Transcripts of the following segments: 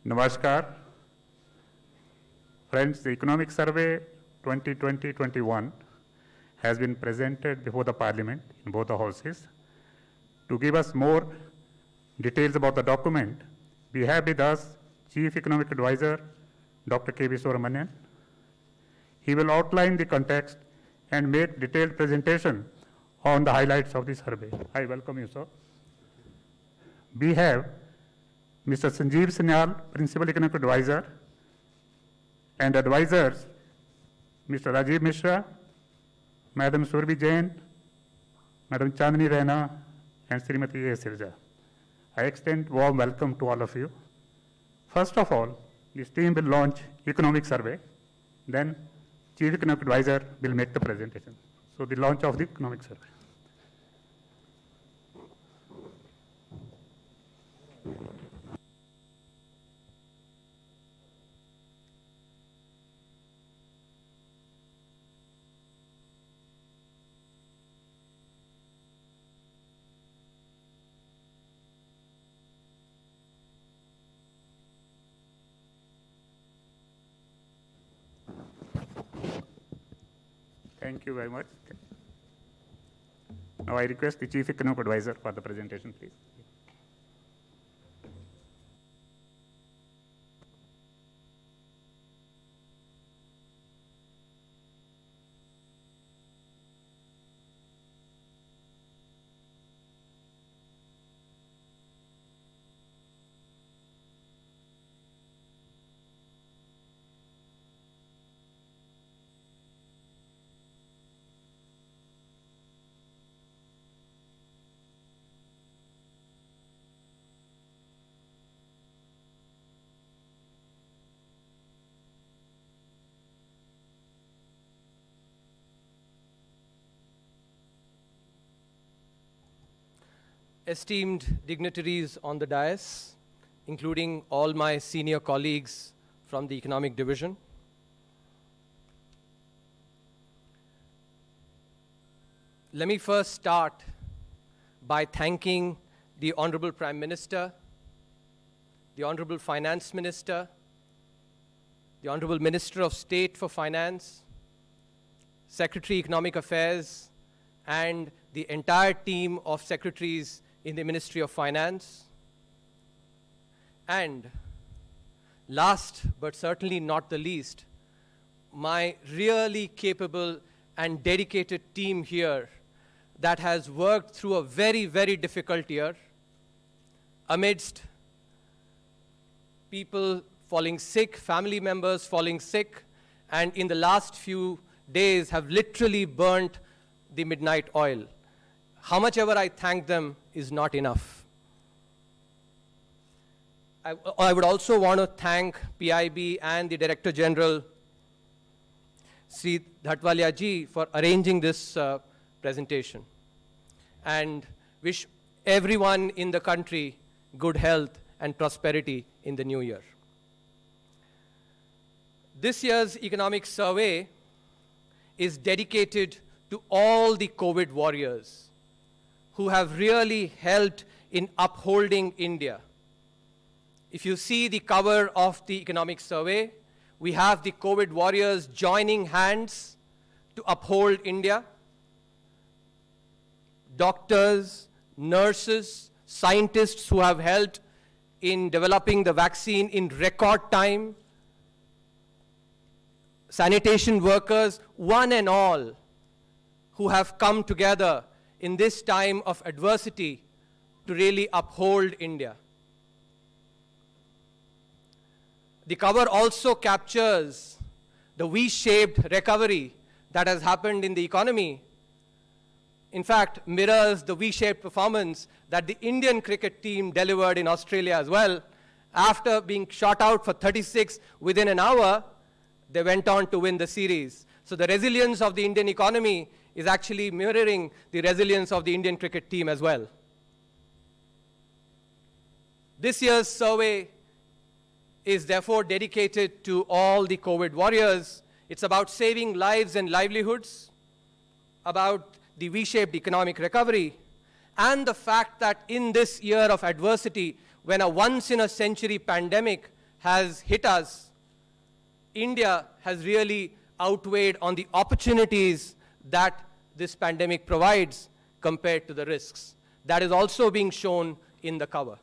Namaskar. Friends, the Economic Survey 2020-21 has been presented before the Parliament in both the houses. To give us more details about the document, we have with us Chief Economic Advisor, Dr. K.V. Subramanian. He will outline the context and make detailed presentation on the highlights of the survey. I welcome you, sir. We have Mr. Sanjeev Sanyal, Principal Economic Advisor, and advisors, Mr. Rajiv Mishra, Madam Surabhi Jain, Madam Chandni Raina, and Srimati A. Sirja. I extend warm welcome to all of you. First of all, this team will launch economic survey, then Chief Economic Advisor will make the presentation. So the launch of the economic survey. Thank you very much. Now I request the Chief Economic Advisor for the presentation, please. Esteemed dignitaries on the dais, including all my senior colleagues from the Economic Division. Let me first start by thanking the Honorable Prime Minister, the Honorable Finance Minister, the Honorable Minister of State for Finance, Secretary Economic Affairs, and the entire team of secretaries in the Ministry of Finance. And last but certainly not the least, my really capable and dedicated team here that has worked through a very, very difficult year amidst people falling sick, family members falling sick, and in the last few days have literally burnt the midnight oil. How much ever I thank them is not enough. I would also want to thank PIB and the Director General, Sri Dhatwalia ji, for arranging this presentation, and wish everyone in the country good health and prosperity in the new year. This year's economic survey is dedicated to all the COVID warriors who have really helped in upholding India. If you see the cover of the economic survey, we have the COVID warriors joining hands to uphold India. Doctors, nurses, scientists who have helped in developing the vaccine in record time, sanitation workers, one and all, who have come together in this time of adversity to really uphold India. The cover also captures the V-shaped recovery that has happened in the economy. In fact, mirrors the V-shaped performance that the Indian cricket team delivered in Australia as well. After being shot out for 36 within an hour, they went on to win the series. So the resilience of the Indian economy is actually mirroring the resilience of the Indian cricket team as well. This year's survey is therefore dedicated to all the COVID warriors. It's about saving lives and livelihoods, about the V-shaped economic recovery, and the fact that in this year of adversity, when a once-in-a-century pandemic has hit us, India has really outweighed on the opportunities that this pandemic provides compared to the risks. That is also being shown in the cover.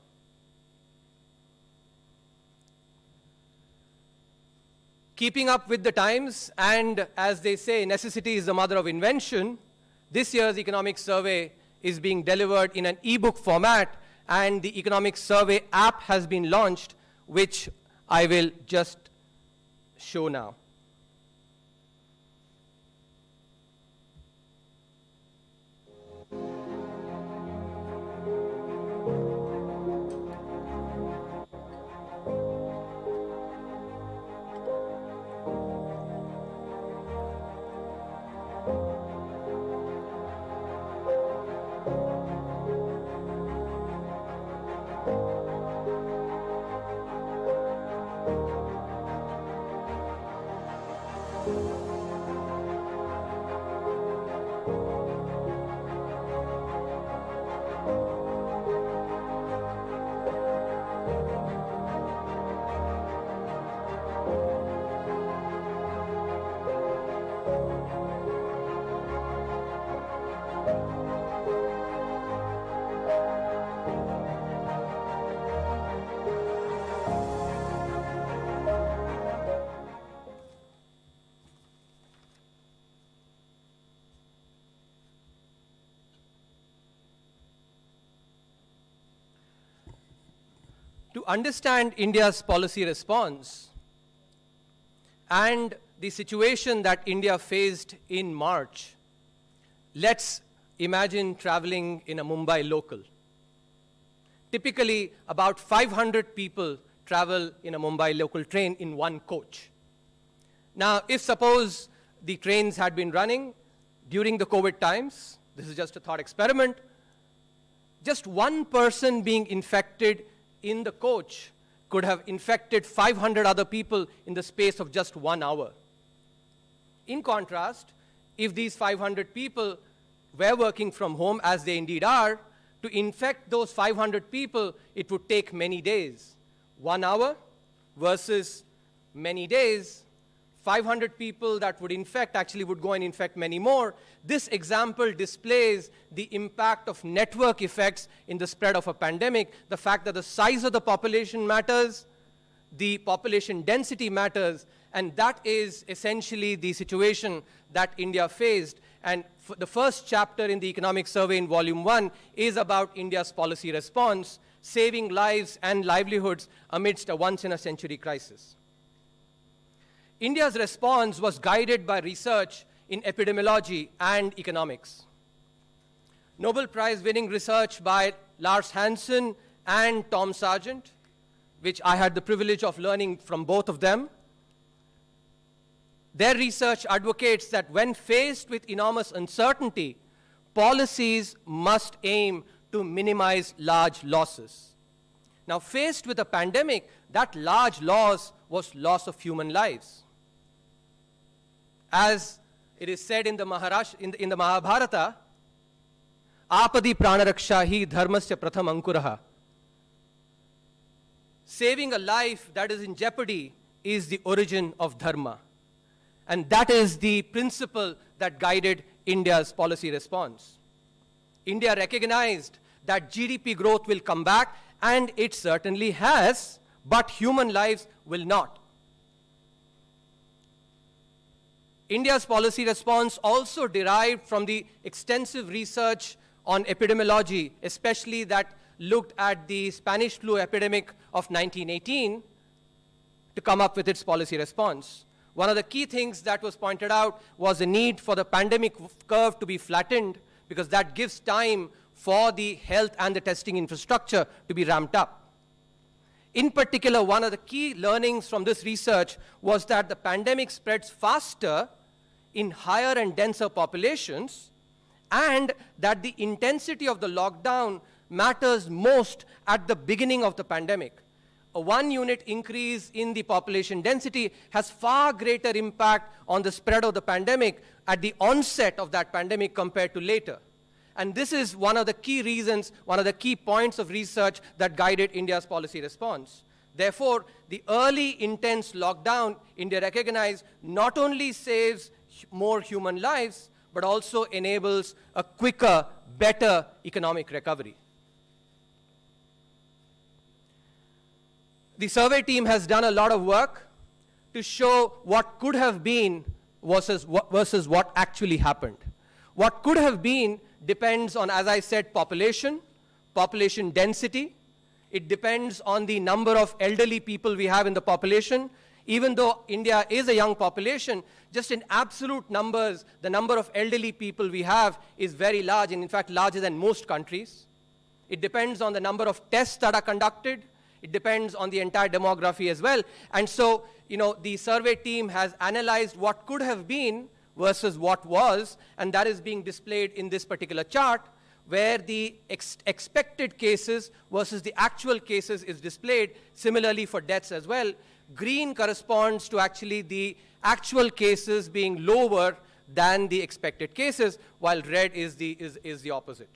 Keeping up with the times, and as they say, necessity is the mother of invention, this year's economic survey is being delivered in an e-book format, and the economic survey app has been launched, which I will just show now. To understand India's policy response and the situation that India faced in March, let's imagine traveling in a Mumbai local. Typically, about 500 people travel in a Mumbai local train in one coach. Now, if suppose the trains had been running during the COVID times, this is just a thought experiment, just one person being infected in the coach could have infected 500 other people in the space of just 1 hour. In contrast, if these 500 people were working from home, as they indeed are, to infect those 500 people, it would take many days. 1 hour versus many days, 500 people that would infect actually would go and infect many more. This example displays the impact of network effects in the spread of a pandemic, the fact that the size of the population matters, the population density matters, and that is essentially the situation that India faced. And the first chapter in the economic survey in volume 1 is about India's policy response, saving lives and livelihoods amidst a once-in-a-century crisis. India's response was guided by research in epidemiology and economics. Nobel Prize-winning research by Lars Hansen and Tom Sargent, which I had the privilege of learning from both of them. Their research advocates that when faced with enormous uncertainty, policies must aim to minimize large losses. Now, faced with a pandemic, that large loss was loss of human lives. As it is said in the Mahabharata, Apadi pranaraksha hi dharmasya pratham ankuraha. Saving a life that is in jeopardy is the origin of dharma. And that is the principle that guided India's policy response. India recognized that GDP growth will come back, and it certainly has, but human lives will not. India's policy response also derived from the extensive research on epidemiology, especially that looked at the Spanish flu epidemic of 1918 to come up with its policy response. One of the key things that was pointed out was the need for the pandemic curve to be flattened, because that gives time for the health and the testing infrastructure to be ramped up. In particular, one of the key learnings from this research was that the pandemic spreads faster in higher and denser populations, and that the intensity of the lockdown matters most at the beginning of the pandemic. A 1 unit increase in the population density has far greater impact on the spread of the pandemic at the onset of that pandemic compared to later. And this is one of the key reasons, one of the key points of research that guided India's policy response. Therefore, the early intense lockdown, India recognized, not only saves more human lives, but also enables a quicker, better economic recovery. The survey team has done a lot of work to show what could have been versus what actually happened. What could have been depends on, as I said, population density. It depends on the number of elderly people we have in the population. Even though India is a young population, just in absolute numbers, the number of elderly people we have is very large, and in fact larger than most countries. It depends on the number of tests that are conducted. It depends on the entire demography as well. And so, the survey team has analyzed what could have been versus what was, and that is being displayed in this particular chart, where the expected cases versus the actual cases is displayed, similarly for deaths as well. Green corresponds to actually the actual cases being lower than the expected cases, while red is the opposite.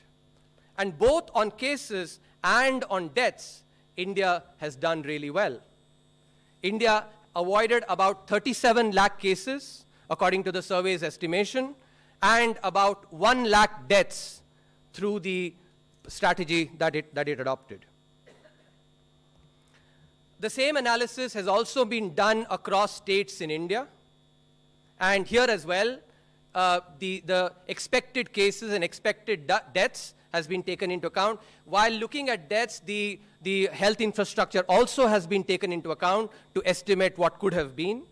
And both on cases and on deaths, India has done really well. India avoided about 37 lakh cases, according to the survey's estimation, and about 1 lakh deaths through the strategy that it adopted. The same analysis has also been done across states in India. And here as well, the expected cases and expected deaths has been taken into account. While looking at deaths, the health infrastructure also has been taken into account to estimate what could have been.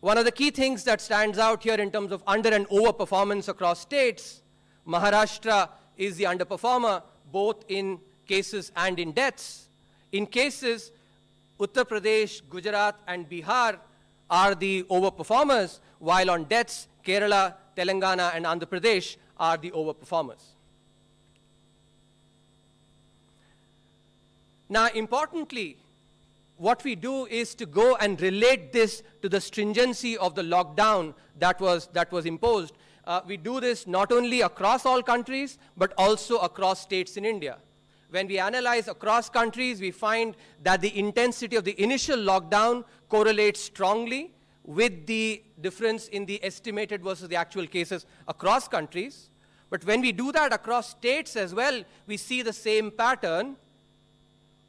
One of the key things that stands out here in terms of under and over performance across states, Maharashtra is the underperformer, both in cases and in deaths. In cases, Uttar Pradesh, Gujarat, and Bihar are the overperformers, while on deaths, Kerala, Telangana, and Andhra Pradesh are the overperformers. Now, importantly, what we do is to go and relate this to the stringency of the lockdown that was imposed. We do this not only across all countries, but also across states in India. When we analyze across countries, we find that the intensity of the initial lockdown correlates strongly with the difference in the estimated versus the actual cases across countries. But when we do that across states as well, we see the same pattern,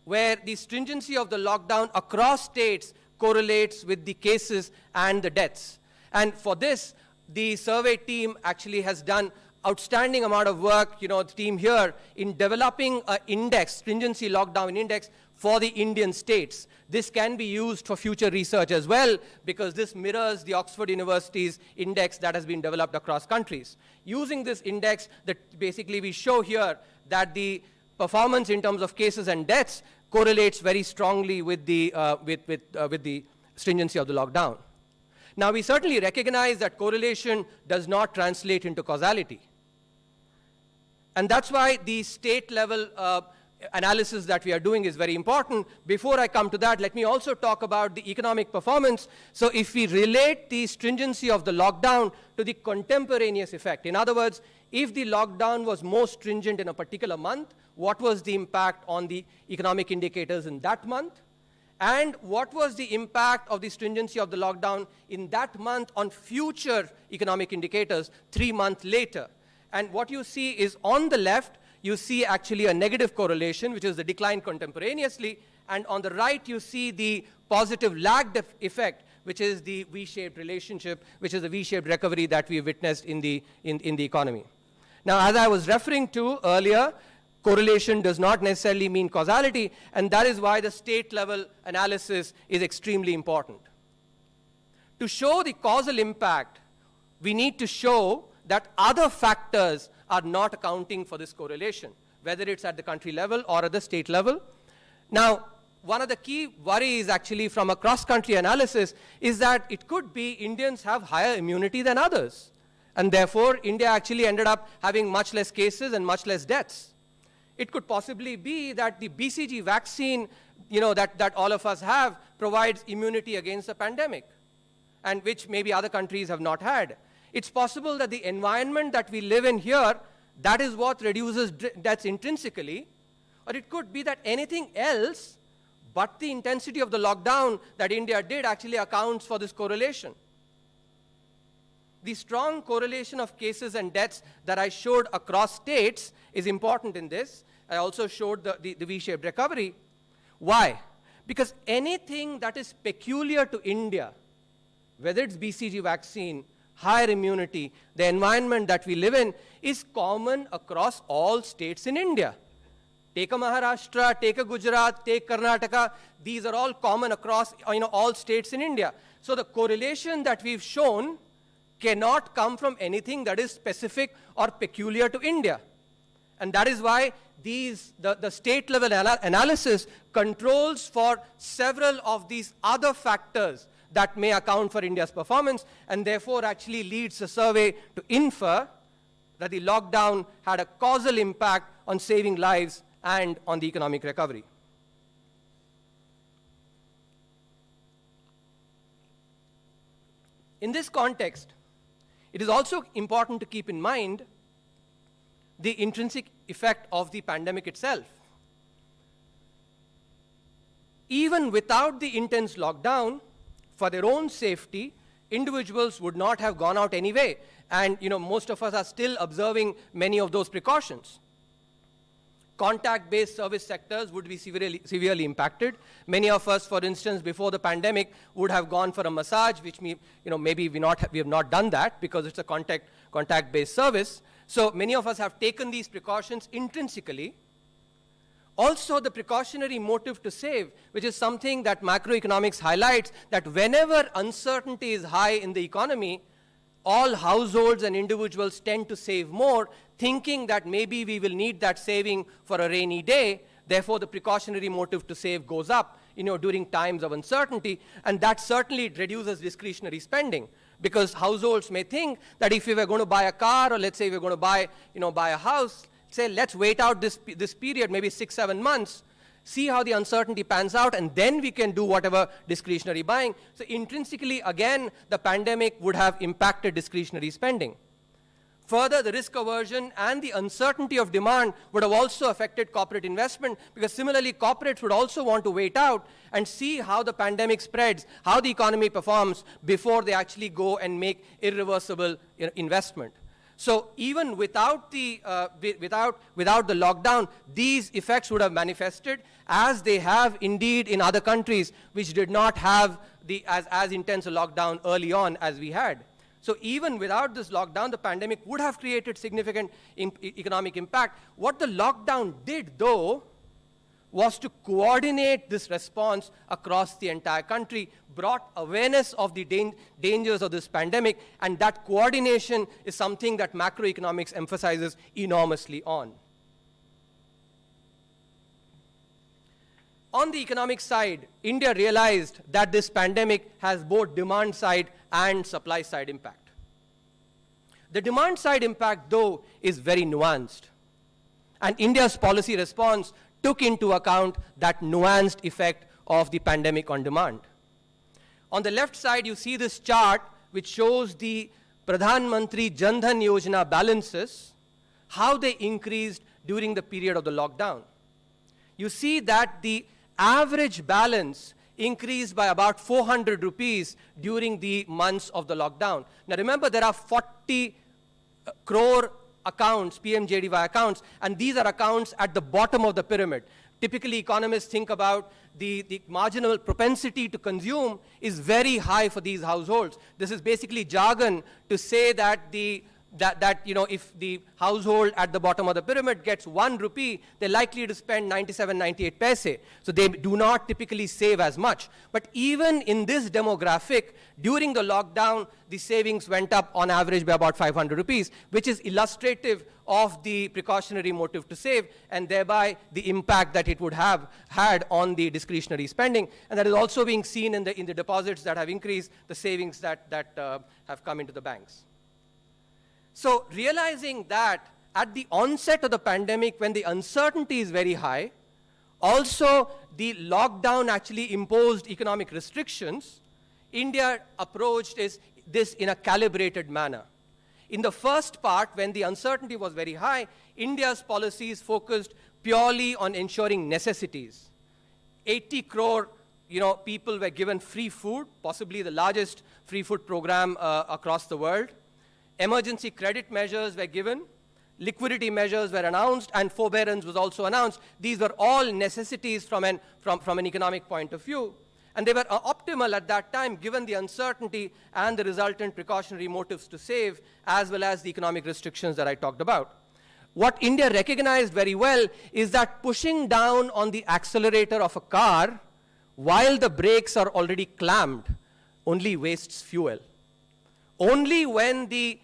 where the stringency of the lockdown across states correlates with the cases and the deaths. And for this, the survey team actually has done outstanding amount of work, the team here, in developing an index, stringency lockdown index, for the Indian states. This can be used for future research as well, because this mirrors the Oxford University's index that has been developed across countries. Using this index, basically we show here that the performance in terms of cases and deaths correlates very strongly with the stringency of the lockdown. Now, we certainly recognize that correlation does not translate into causality. And that's why the state-level analysis that we are doing is very important. Before I come to that, let me also talk about the economic performance. So if we relate the stringency of the lockdown to the contemporaneous effect, in other words, if the lockdown was more stringent in a particular month, what was the impact on the economic indicators in that month? And what was the impact of the stringency of the lockdown in that month on future economic indicators 3 months later? And what you see is on the left, you see actually a negative correlation, which is the decline contemporaneously. And on the right, you see the positive lagged effect, which is the V-shaped relationship, which is the V-shaped recovery that we witnessed in the economy. Now, as I was referring to earlier, correlation does not necessarily mean causality, and that is why the state-level analysis is extremely important. To show the causal impact, we need to show that other factors are not accounting for this correlation, whether it's at the country level or at the state level. Now, one of the key worries actually from a cross-country analysis is that it could be Indians have higher immunity than others, and therefore India actually ended up having much less cases and much less deaths. It could possibly be that the BCG vaccine, that all of us have, provides immunity against the pandemic, and which maybe other countries have not had. It's possible that the environment that we live in here, that is what reduces deaths intrinsically, or it could be that anything else But the intensity of the lockdown that India did actually accounts for this correlation. The strong correlation of cases and deaths that I showed across states is important in this. I also showed the V-shaped recovery. Why? Because anything that is peculiar to India, whether it's BCG vaccine, higher immunity, the environment that we live in, is common across all states in India. Take a Maharashtra, take a Gujarat, take Karnataka. These are all common across all states in India. So the correlation that we've shown cannot come from anything that is specific or peculiar to India. And that is why the state-level analysis controls for several of these other factors that may account for India's performance, and therefore actually leads the survey to infer that the lockdown had a causal impact on saving lives and on the economic recovery. In this context, it is also important to keep in mind the intrinsic effect of the pandemic itself. Even without the intense lockdown, for their own safety, individuals would not have gone out anyway. And most of us are still observing many of those precautions. Contact-based service sectors would be severely impacted. Many of us, for instance, before the pandemic, would have gone for a massage, which maybe we have not done that because it's a contact-based service. So many of us have taken these precautions intrinsically. Also, the precautionary motive to save, which is something that macroeconomics highlights, that whenever uncertainty is high in the economy, all households and individuals tend to save more, thinking that maybe we will need that saving for a rainy day. Therefore, the precautionary motive to save goes up, during times of uncertainty, and that certainly reduces discretionary spending. Because households may think that if we were going to buy a car, or let's say we're going to buy a house, say, let's wait out this period, maybe 6-7 months, see how the uncertainty pans out, and then we can do whatever discretionary buying. So intrinsically, again, the pandemic would have impacted discretionary spending. Further, the risk aversion and the uncertainty of demand would have also affected corporate investment, because similarly, corporates would also want to wait out and see how the pandemic spreads, how the economy performs before they actually go and make irreversible investment. So even without the lockdown, these effects would have manifested, as they have indeed in other countries which did not have as intense a lockdown early on as we had. So even without this lockdown, the pandemic would have created significant economic impact. What the lockdown did, though, was to coordinate this response across the entire country, brought awareness of the dangers of this pandemic, and that coordination is something that macroeconomics emphasizes enormously on. On the economic side, India realized that this pandemic has both demand side and supply side impact. The demand side impact, though, is very nuanced. And India's policy response took into account that nuanced effect of the pandemic on demand. On the left side, you see this chart which shows the Pradhan Mantri Jan Dhan Yojana balances, how they increased during the period of the lockdown. You see that the average balance increased by about 400 rupees during the months of the lockdown. Now remember, there are 40 crore accounts, PMJDY accounts, and these are accounts at the bottom of the pyramid. Typically, economists think about the marginal propensity to consume is very high for these households. This is basically jargon to say that if the household at the bottom of the pyramid gets 1 rupee, they're likely to spend 97, 98 paise. So they do not typically save as much. But even in this demographic, during the lockdown, the savings went up on average by about 500 rupees, which is illustrative of the precautionary motive to save, and thereby the impact that it would have had on the discretionary spending. And that is also being seen in the deposits that have increased, the savings that have come into the banks. So realizing that at the onset of the pandemic, when the uncertainty is very high, also the lockdown actually imposed economic restrictions, India approached this in a calibrated manner. In the first part, when the uncertainty was very high, India's policies focused purely on ensuring necessities. 80 crore people were given free food, possibly the largest free food program across the world. Emergency credit measures were given. Liquidity measures were announced, and forbearance was also announced. These were all necessities from an economic point of view. And they were optimal at that time, given the uncertainty and the resultant precautionary motives to save, as well as the economic restrictions that I talked about. What India recognized very well is that pushing down on the accelerator of a car while the brakes are already clamped only wastes fuel. Only when the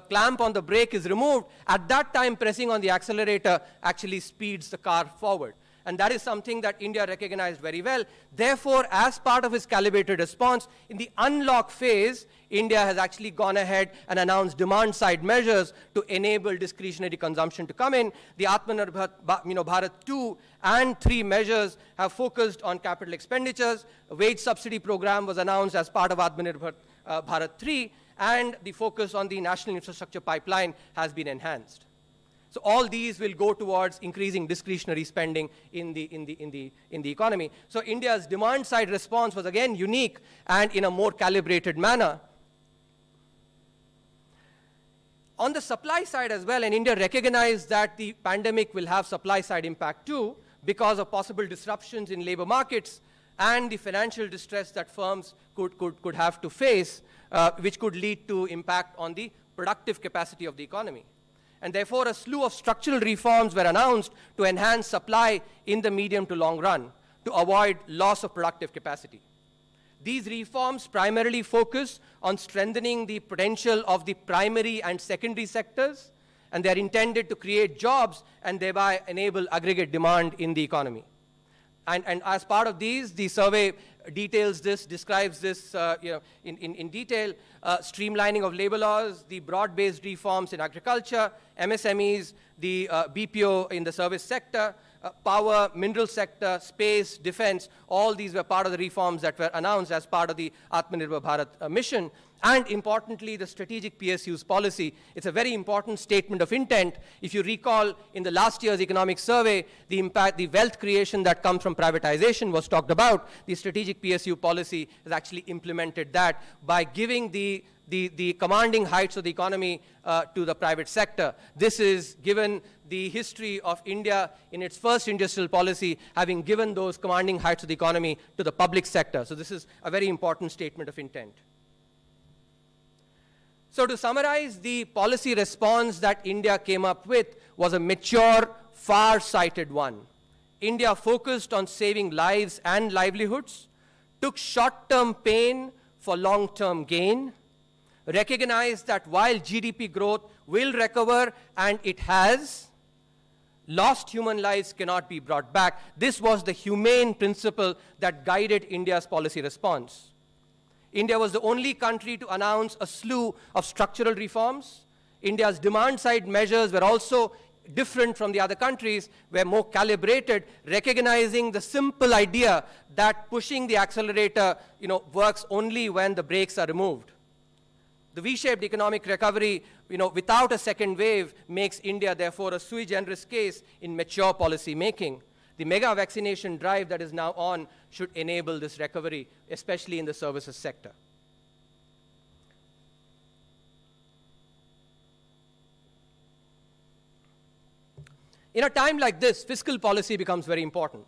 clamp on the brake is removed, at that time pressing on the accelerator actually speeds the car forward. And that is something that India recognized very well. Therefore, as part of its calibrated response, in the unlock phase, India has actually gone ahead and announced demand-side measures to enable discretionary consumption to come in. The Atmanirbhar Bharat 2 and 3 measures have focused on capital expenditures. A wage subsidy program was announced as part of Atmanirbhar Bharat 3, and the focus on the national infrastructure pipeline has been enhanced. So all these will go towards increasing discretionary spending in the economy. So India's demand-side response was again unique and in a more calibrated manner. On the supply side as well, and India recognized that the pandemic will have supply-side impact too, because of possible disruptions in labor markets and the financial distress that firms could have to face, which could lead to impact on the productive capacity of the economy. And therefore, a slew of structural reforms were announced to enhance supply in the medium to long run, to avoid loss of productive capacity. These reforms primarily focus on strengthening the potential of the primary and secondary sectors, and they are intended to create jobs and thereby enable aggregate demand in the economy. And as part of these, the survey details this, describes this in detail, streamlining of labor laws, the broad-based reforms in agriculture, MSMEs, the BPO in the service sector, power, mineral sector, space, defense. All these were part of the reforms that were announced as part of the Atmanirbhar Bharat mission. And importantly, the strategic PSU's policy. It's a very important statement of intent. If you recall, in the last year's economic survey, the impact, the wealth creation that comes from privatization was talked about. The strategic PSU policy has actually implemented that by giving the commanding heights of the economy to the private sector. This is given the history of India in its first industrial policy, having given those commanding heights of the economy to the public sector. So this is a very important statement of intent. So to summarize, the policy response that India came up with was a mature, far-sighted one. India focused on saving lives and livelihoods, took short-term pain for long-term gain, recognized that while GDP growth will recover, and it has, lost human lives cannot be brought back. This was the humane principle that guided India's policy response. India was the only country to announce a slew of structural reforms. India's demand-side measures were also different from the other countries, were more calibrated, recognizing the simple idea that pushing the accelerator, works only when the brakes are removed. The V-shaped economic recovery, without a second wave, makes India, therefore, a sui generis case in mature policy making. The mega vaccination drive that is now on should enable this recovery, especially in the services sector. In a time like this, fiscal policy becomes very important.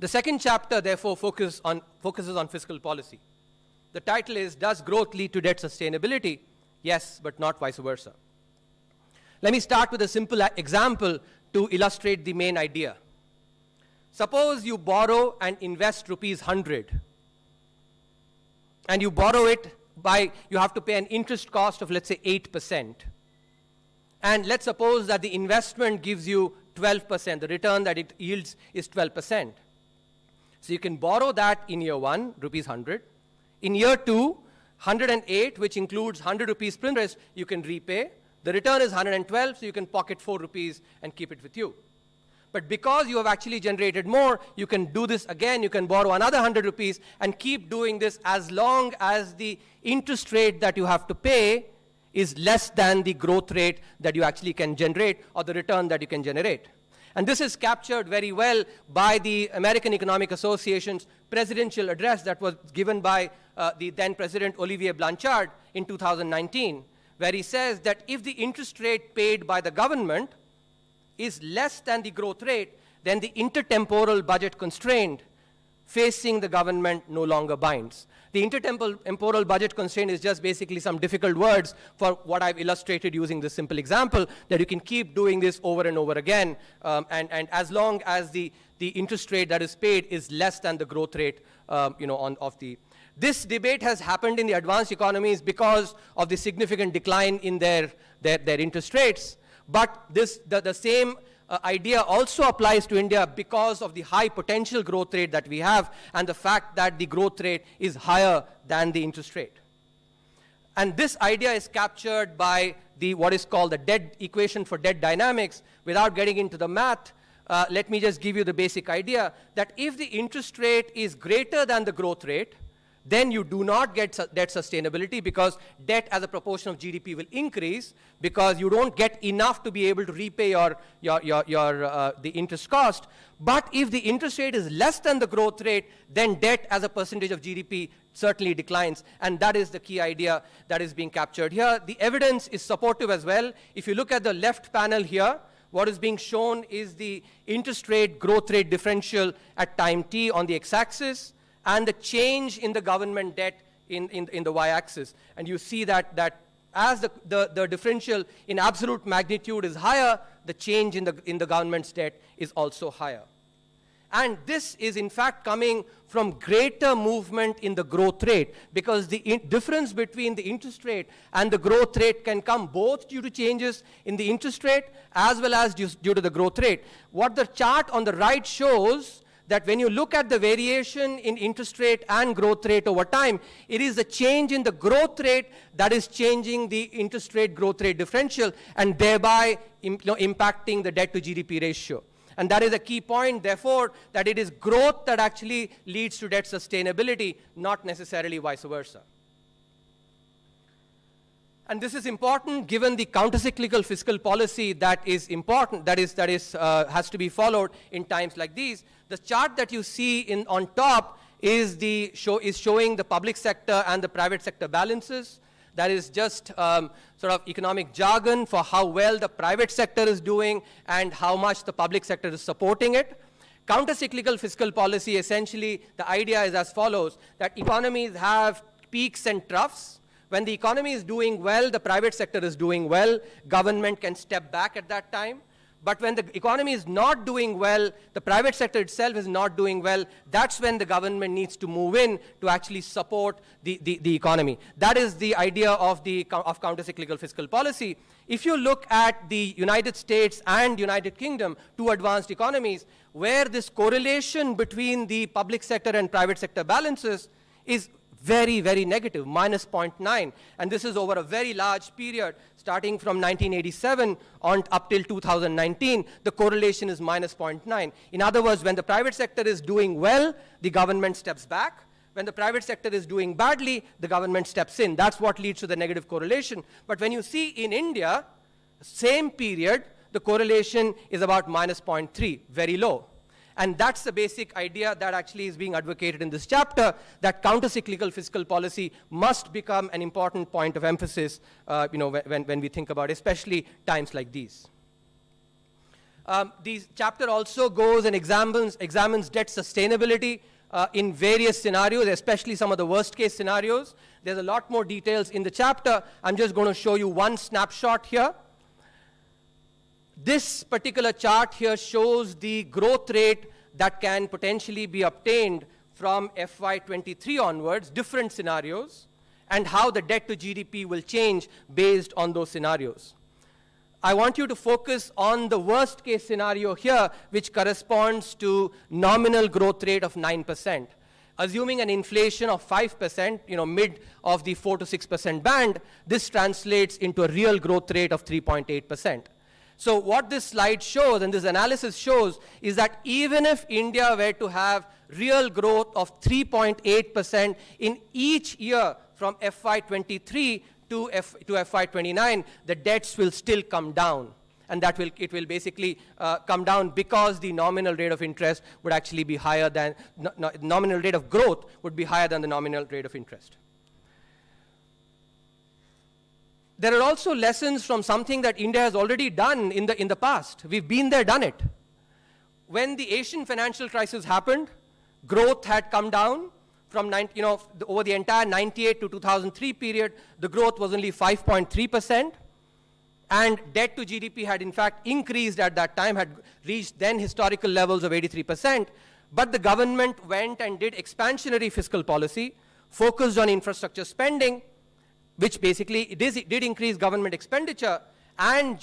The second chapter, therefore, focuses on fiscal policy. The title is, Does Growth Lead to Debt Sustainability? Yes, but not vice versa. Let me start with a simple example to illustrate the main idea. Suppose you borrow and invest rupees 100, and you borrow it you have to pay an interest cost of, let's say, 8%. And let's suppose that the investment gives you 12%. The return that it yields is 12%. So you can borrow that in year 1, rupees 100. In year 2, 108, which includes 100 rupees interest, you can repay. The return is 112, so you can pocket 4 rupees and keep it with you. But because you have actually generated more, you can do this again. You can borrow another 100 rupees and keep doing this as long as the interest rate that you have to pay is less than the growth rate that you actually can generate or the return that you can generate. And this is captured very well by the American Economic Association's presidential address that was given by the then President Olivier Blanchard in 2019, where he says that if the interest rate paid by the government is less than the growth rate, then the intertemporal budget constraint facing the government no longer binds. The intertemporal budget constraint is just basically some difficult words for what I've illustrated using this simple example, that you can keep doing this over and over again, and as long as the interest rate that is paid is less than the growth rate, This debate has happened in the advanced economies because of the significant decline in their interest rates, but the same idea also applies to India because of the high potential growth rate that we have and the fact that the growth rate is higher than the interest rate. And this idea is captured by what is called the debt equation for debt dynamics. Without getting into the math, let me just give you the basic idea that if the interest rate is greater than the growth rate, then you do not get debt sustainability, because debt as a proportion of GDP will increase because you don't get enough to be able to repay the interest cost. But if the interest rate is less than the growth rate, then debt as a percentage of GDP certainly declines, and that is the key idea that is being captured here. The evidence is supportive as well. If you look at the left panel here, what is being shown is the interest rate growth rate differential at time t on the x-axis, and the change in the government debt in the y-axis. And you see that as the differential in absolute magnitude is higher, the change in the government's debt is also higher. And this is in fact coming from greater movement in the growth rate, because the difference between the interest rate and the growth rate can come both due to changes in the interest rate as well as due to the growth rate. What the chart on the right shows, that when you look at the variation in interest rate and growth rate over time, it is the change in the growth rate that is changing the interest rate growth rate differential and thereby impacting the debt to GDP ratio. And that is a key point, therefore, that it is growth that actually leads to debt sustainability, not necessarily vice versa. And this is important given the countercyclical fiscal policy that is important, has to be followed in times like these. The chart that you see on top is showing the public sector and the private sector balances. That is just sort of economic jargon for how well the private sector is doing and how much the public sector is supporting it. Countercyclical fiscal policy, essentially, the idea is as follows, that economies have peaks and troughs. When the economy is doing well, the private sector is doing well, government can step back at that time. But when the economy is not doing well, the private sector itself is not doing well, that's when the government needs to move in to actually support the economy. That is the idea of countercyclical fiscal policy. If you look at the United States and United Kingdom, two advanced economies, where this correlation between the public sector and private sector balances is very, very negative, minus 0.9. And this is over a very large period, starting from 1987 on up till 2019, the correlation is minus 0.9. In other words, when the private sector is doing well, the government steps back. When the private sector is doing badly, the government steps in. That's what leads to the negative correlation. But when you see in India, same period, the correlation is about minus 0.3, very low. And that's the basic idea that actually is being advocated in this chapter, that countercyclical fiscal policy must become an important point of emphasis when we think about especially times like these. The chapter also goes and examines debt sustainability in various scenarios, especially some of the worst case scenarios. There's a lot more details in the chapter. I'm just going to show you one snapshot here. This particular chart here shows the growth rate that can potentially be obtained from FY23 onwards, different scenarios, and how the debt to GDP will change based on those scenarios. I want you to focus on the worst case scenario here, which corresponds to nominal growth rate of 9%. Assuming an inflation of 5%, mid of the 4 to 6% band, this translates into a real growth rate of 3.8%. So what this slide shows, and this analysis shows, is that even if India were to have real growth of 3.8% in each year from FY23 to FY29, the debts will still come down. and it will basically come down because the nominal rate of interest would actually be higher than, nominal rate of growth would be higher than the nominal rate of interest. There are also lessons from something that India has already done in the past. We've been there, done it. When the Asian financial crisis happened, growth had come down from, over the entire 98 to 2003 period, the growth was only 5.3%, and debt to GDP had in fact increased at that time, had reached then historical levels of 83%, but the government went and did expansionary fiscal policy, focused on infrastructure spending, which basically did increase government expenditure, and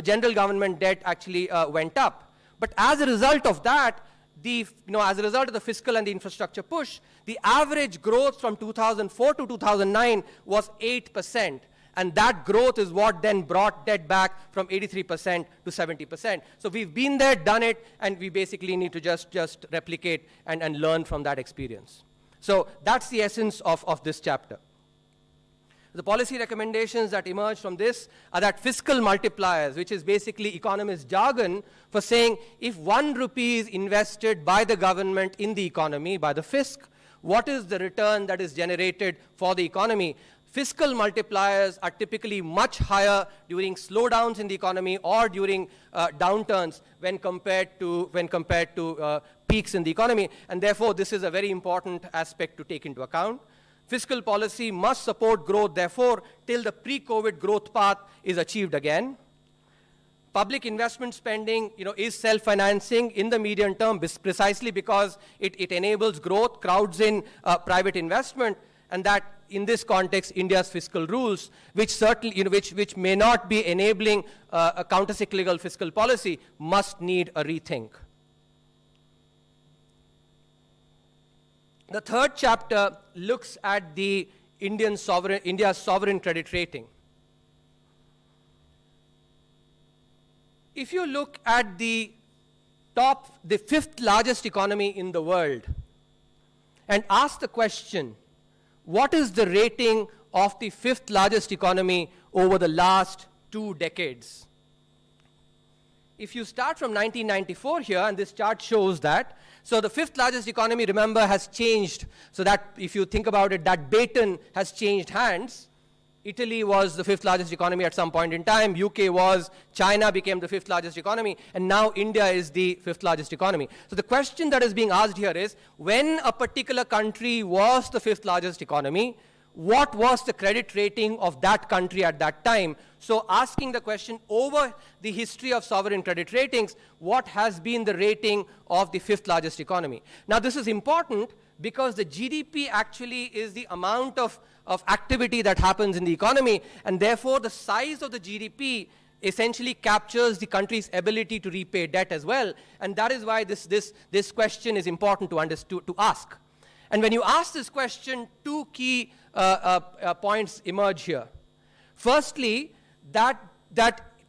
general government debt actually went up. But as a result of that, as a result of the fiscal and the infrastructure push, the average growth from 2004 to 2009 was 8%. And that growth is what then brought debt back from 83% to 70%. So we've been there, done it, and we basically need to just replicate and learn from that experience. So that's the essence of this chapter. The policy recommendations that emerge from this are that fiscal multipliers, which is basically economist jargon for saying if 1 rupee is invested by the government in the economy, by the fisc, what is the return that is generated for the economy? Fiscal multipliers are typically much higher during slowdowns in the economy or during downturns when compared to peaks in the economy. And therefore, this is a very important aspect to take into account. Fiscal policy must support growth, therefore, till the pre-COVID growth path is achieved again. Public investment spending, is self-financing in the medium term precisely because it enables growth, crowds in private investment, and that in this context, India's fiscal rules, which certainly, which may not be enabling a counter-cyclical fiscal policy, must need a rethink. The third chapter looks at the India's sovereign credit rating. If you look at the fifth largest economy in the world, and ask the question, what is the rating of the fifth largest economy over the last 2 decades? If you start from 1994 here, and this chart shows that, so the fifth largest economy, remember, has changed. So that, if you think about it, that baton has changed hands. Italy was the fifth largest economy at some point in time. UK was, China became the fifth largest economy, and now India is the fifth largest economy. So the question that is being asked here is, when a particular country was the fifth largest economy, what was the credit rating of that country at that time? So asking the question, over the history of sovereign credit ratings, what has been the rating of the fifth largest economy? Now this is important because the GDP actually is the amount of activity that happens in the economy, and therefore the size of the GDP essentially captures the country's ability to repay debt as well, and that is why this question is important to ask. And when you ask this question, 2 key points emerge here. Firstly, that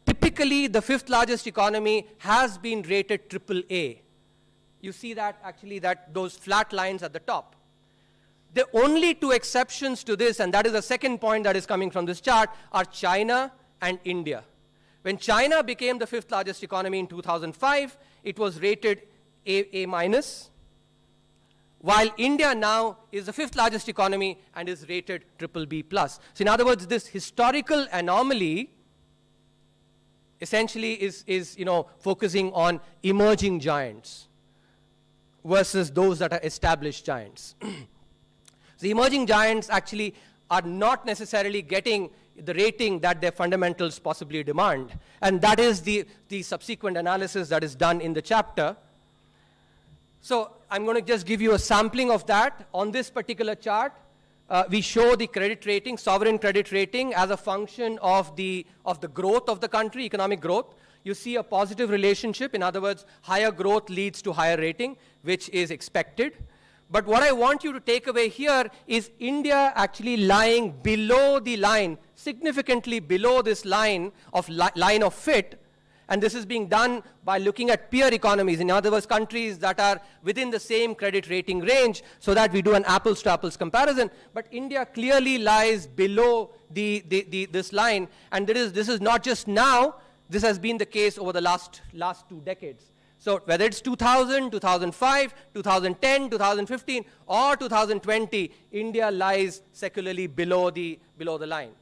typically the fifth largest economy has been rated AAA. You see that actually those flat lines at the top. The only 2 exceptions to this, and that is the second point that is coming from this chart, are China and India. When China became the fifth largest economy in 2005, it was rated A-, while India now is the fifth largest economy and is rated BBB+. So in other words, this historical anomaly essentially is focusing on emerging giants versus those that are established giants. The emerging giants actually are not necessarily getting the rating that their fundamentals possibly demand. And that is the subsequent analysis that is done in the chapter. So I'm going to just give you a sampling of that. On this particular chart, we show the credit rating, sovereign credit rating, as a function of the growth of the country, economic growth. You see a positive relationship. In other words, higher growth leads to higher rating, which is expected. But what I want you to take away here is India actually lying below the line, significantly below this line of fit. And this is being done by looking at peer economies, in other words, countries that are within the same credit rating range, so that we do an apples-to-apples comparison. But India clearly lies below this line, and this is not just now. this has been the case over the last 2 decades. So whether it's 2000, 2005, 2010, 2015, or 2020, India lies secularly below the line.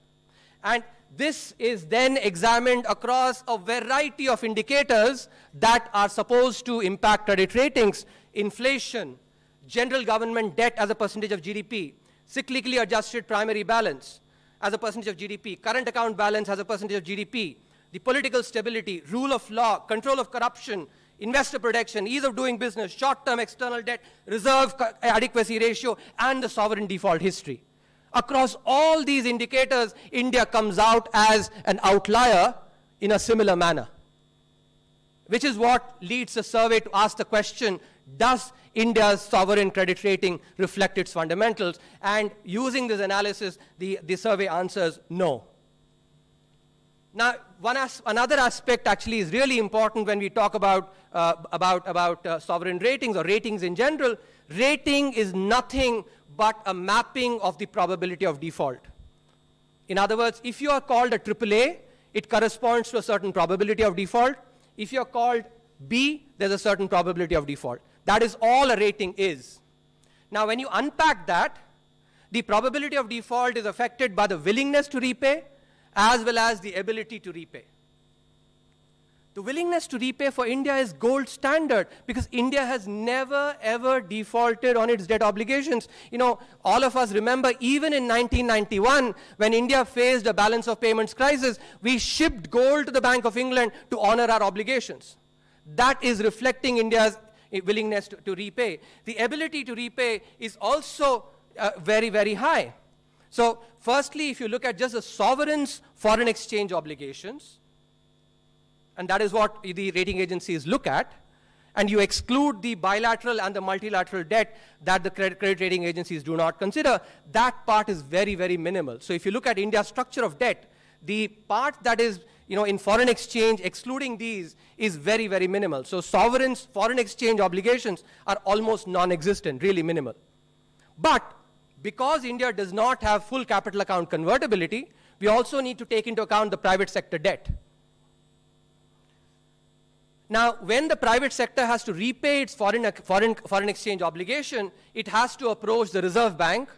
And this is then examined across a variety of indicators that are supposed to impact credit ratings: inflation, general government debt as a percentage of GDP, cyclically adjusted primary balance as a percentage of GDP, current account balance as a percentage of GDP, the political stability, rule of law, control of corruption, investor protection, ease of doing business, short-term external debt, reserve adequacy ratio, and the sovereign default history. Across all these indicators, India comes out as an outlier in a similar manner, which is what leads the survey to ask the question, does India's sovereign credit rating reflect its fundamentals? And using this analysis, the survey answers no. Now, another aspect actually is really important when we talk about sovereign ratings or ratings in general. Rating is nothing but a mapping of the probability of default. In other words, if you are called a AAA, it corresponds to a certain probability of default. If you're called B, there's a certain probability of default. That is all a rating is. Now, when you unpack that, the probability of default is affected by the willingness to repay as well as the ability to repay. The willingness to repay for India is gold standard because India has never ever defaulted on its debt obligations. You know, all of us remember even in 1991 when India faced a balance of payments crisis, we shipped gold to the Bank of England to honor our obligations. That is reflecting India's willingness to repay. The ability to repay is also very, very high. So firstly, if you look at just the sovereign's foreign exchange obligations, and that is what the rating agencies look at, and you exclude the bilateral and the multilateral debt that the credit rating agencies do not consider, that part is very, very minimal. So if you look at India's structure of debt, the part that is in foreign exchange, excluding these, is very, very minimal. So sovereign's foreign exchange obligations are almost non-existent, really minimal. But because India does not have full capital account convertibility, we also need to take into account the private sector debt. Now, when the private sector has to repay its foreign exchange obligation, it has to approach the Reserve Bank,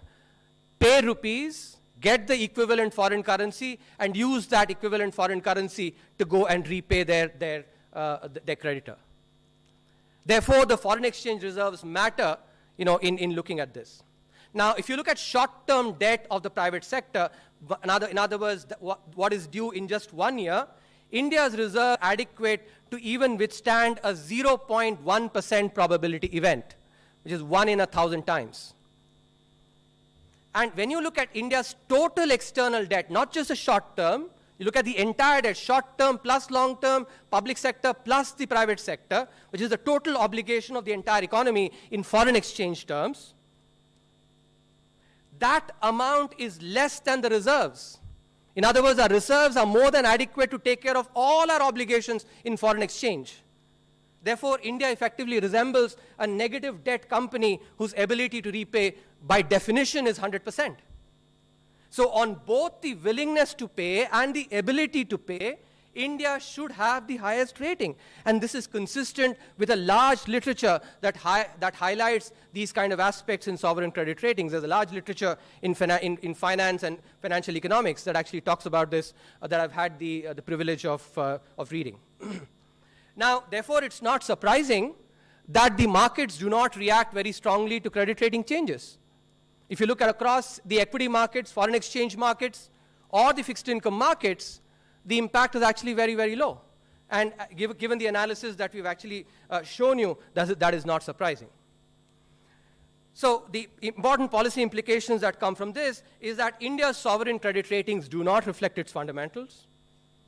pay rupees, get the equivalent foreign currency, and use that equivalent foreign currency to go and repay their creditor. Therefore, the foreign exchange reserves matter, in looking at this. Now, if you look at short-term debt of the private sector, in other words, what is due in just 1 year, India's reserve adequate to even withstand a 0.1% probability event, which is 1 in 1,000 times. And when you look at India's total external debt, not just the short term, you look at the entire debt, short term plus long term, public sector plus the private sector, which is the total obligation of the entire economy in foreign exchange terms, that amount is less than the reserves. In other words, our reserves are more than adequate to take care of all our obligations in foreign exchange. Therefore, India effectively resembles a negative debt company whose ability to repay, by definition, is 100%. So on both the willingness to pay and the ability to pay, India should have the highest rating. And this is consistent with a large literature that highlights these kind of aspects in sovereign credit ratings. There's a large literature in finance and financial economics that actually talks about this, that I've had the privilege of reading. Now, therefore, it's not surprising that the markets do not react very strongly to credit rating changes. If you look at across the equity markets, foreign exchange markets, or the fixed income markets, the impact is actually very, very low. And given the analysis that we've actually shown you, that is not surprising. So the important policy implications that come from this is that India's sovereign credit ratings do not reflect its fundamentals.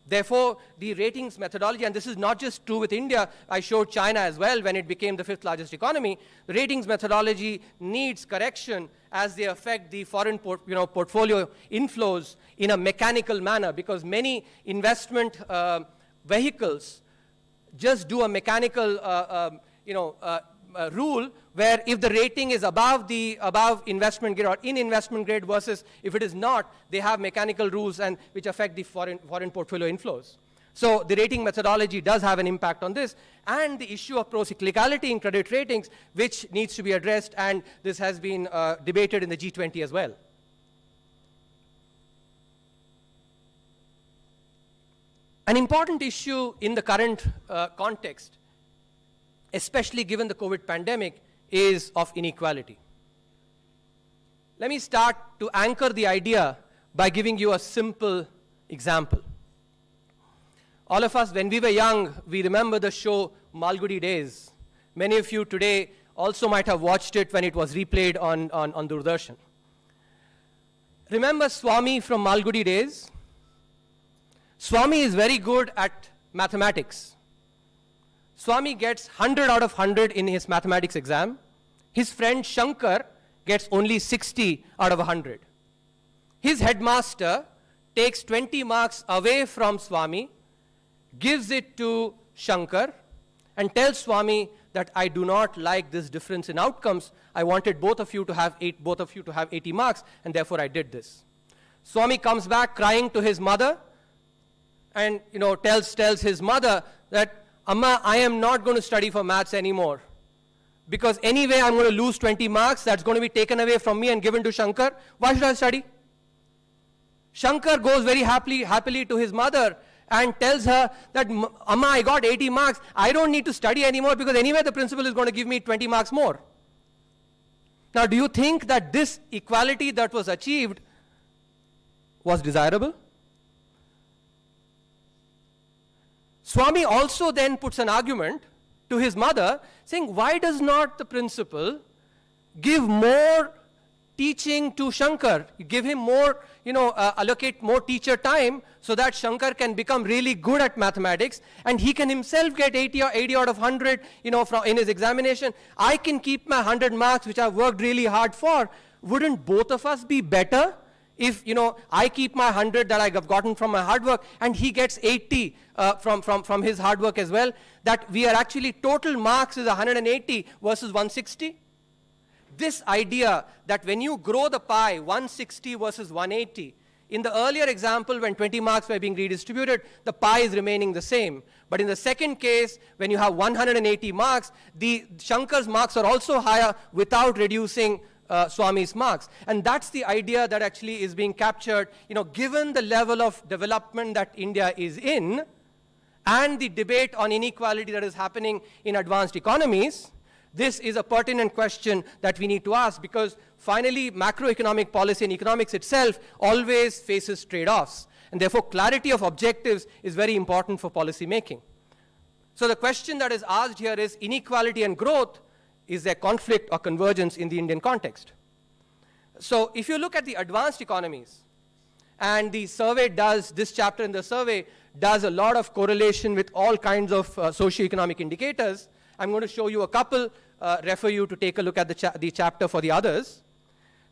Therefore, the ratings methodology, and this is not just true with India, I showed China as well when it became the 5th largest economy, the ratings methodology needs correction as they affect the foreign portfolio inflows in a mechanical manner, because many investment vehicles just do a mechanical rule where if the rating is above investment grade or in investment grade versus if it is not, they have mechanical rules and which affect the foreign portfolio inflows. So the rating methodology does have an impact on this, and the issue of pro-cyclicality in credit ratings, which needs to be addressed, and this has been debated in the G20 as well. An important issue in the current context, especially given the COVID pandemic, is of inequality. Let me start to anchor the idea by giving you a simple example. All of us, when we were young, we remember the show Malgudi Days. Many of you today also might have watched it when it was replayed on Doordarshan. Remember Swami from Malgudi Days? Swami is very good at mathematics. Swami gets 100 out of 100 in his mathematics exam. His friend Shankar gets only 60 out of 100. His headmaster takes 20 marks away from Swami, gives it to Shankar, and tells Swami that I do not like this difference in outcomes. I wanted both of you to have 80 marks, and therefore I did this. Swami comes back crying to his mother, and tells his mother that, Amma, I am not going to study for maths anymore, because anyway I'm going to lose 20 marks. That's going to be taken away from me and given to Shankar. Why should I study? Shankar goes very happily to his mother and tells her that, Amma, I got 80 marks. I don't need to study anymore, because anyway the principal is going to give me 20 marks more. Now, do you think that this equality that was achieved was desirable? Swami also then puts an argument to his mother saying, why does not the principal give more teaching to Shankar? Give him more, allocate more teacher time so that Shankar can become really good at mathematics and he can himself get 80 out of 100, in his examination. I can keep my 100 marks, which I've worked really hard for. Wouldn't both of us be better if, I keep my 100 that I've gotten from my hard work and he gets 80 from his hard work as well? That we are actually, total marks is 180 versus 160. This idea that when you grow the pie, 160 versus 180, in the earlier example, when 20 marks were being redistributed, the pie is remaining the same. But in the second case, when you have 180 marks, the Shankar's marks are also higher without reducing Swami's marks. And that's the idea that actually is being captured, given the level of development that India is in, and the debate on inequality that is happening in advanced economies. This is a pertinent question that we need to ask, because finally macroeconomic policy and economics itself always faces trade-offs, and therefore clarity of objectives is very important for policy making. So the question that is asked here is, inequality and growth, is there conflict or convergence in the Indian context? So if you look at the advanced economies, and the survey does, this chapter in the survey does a lot of correlation with all kinds of socioeconomic indicators. I'm going to show you a couple, refer you to take a look at the chapter for the others.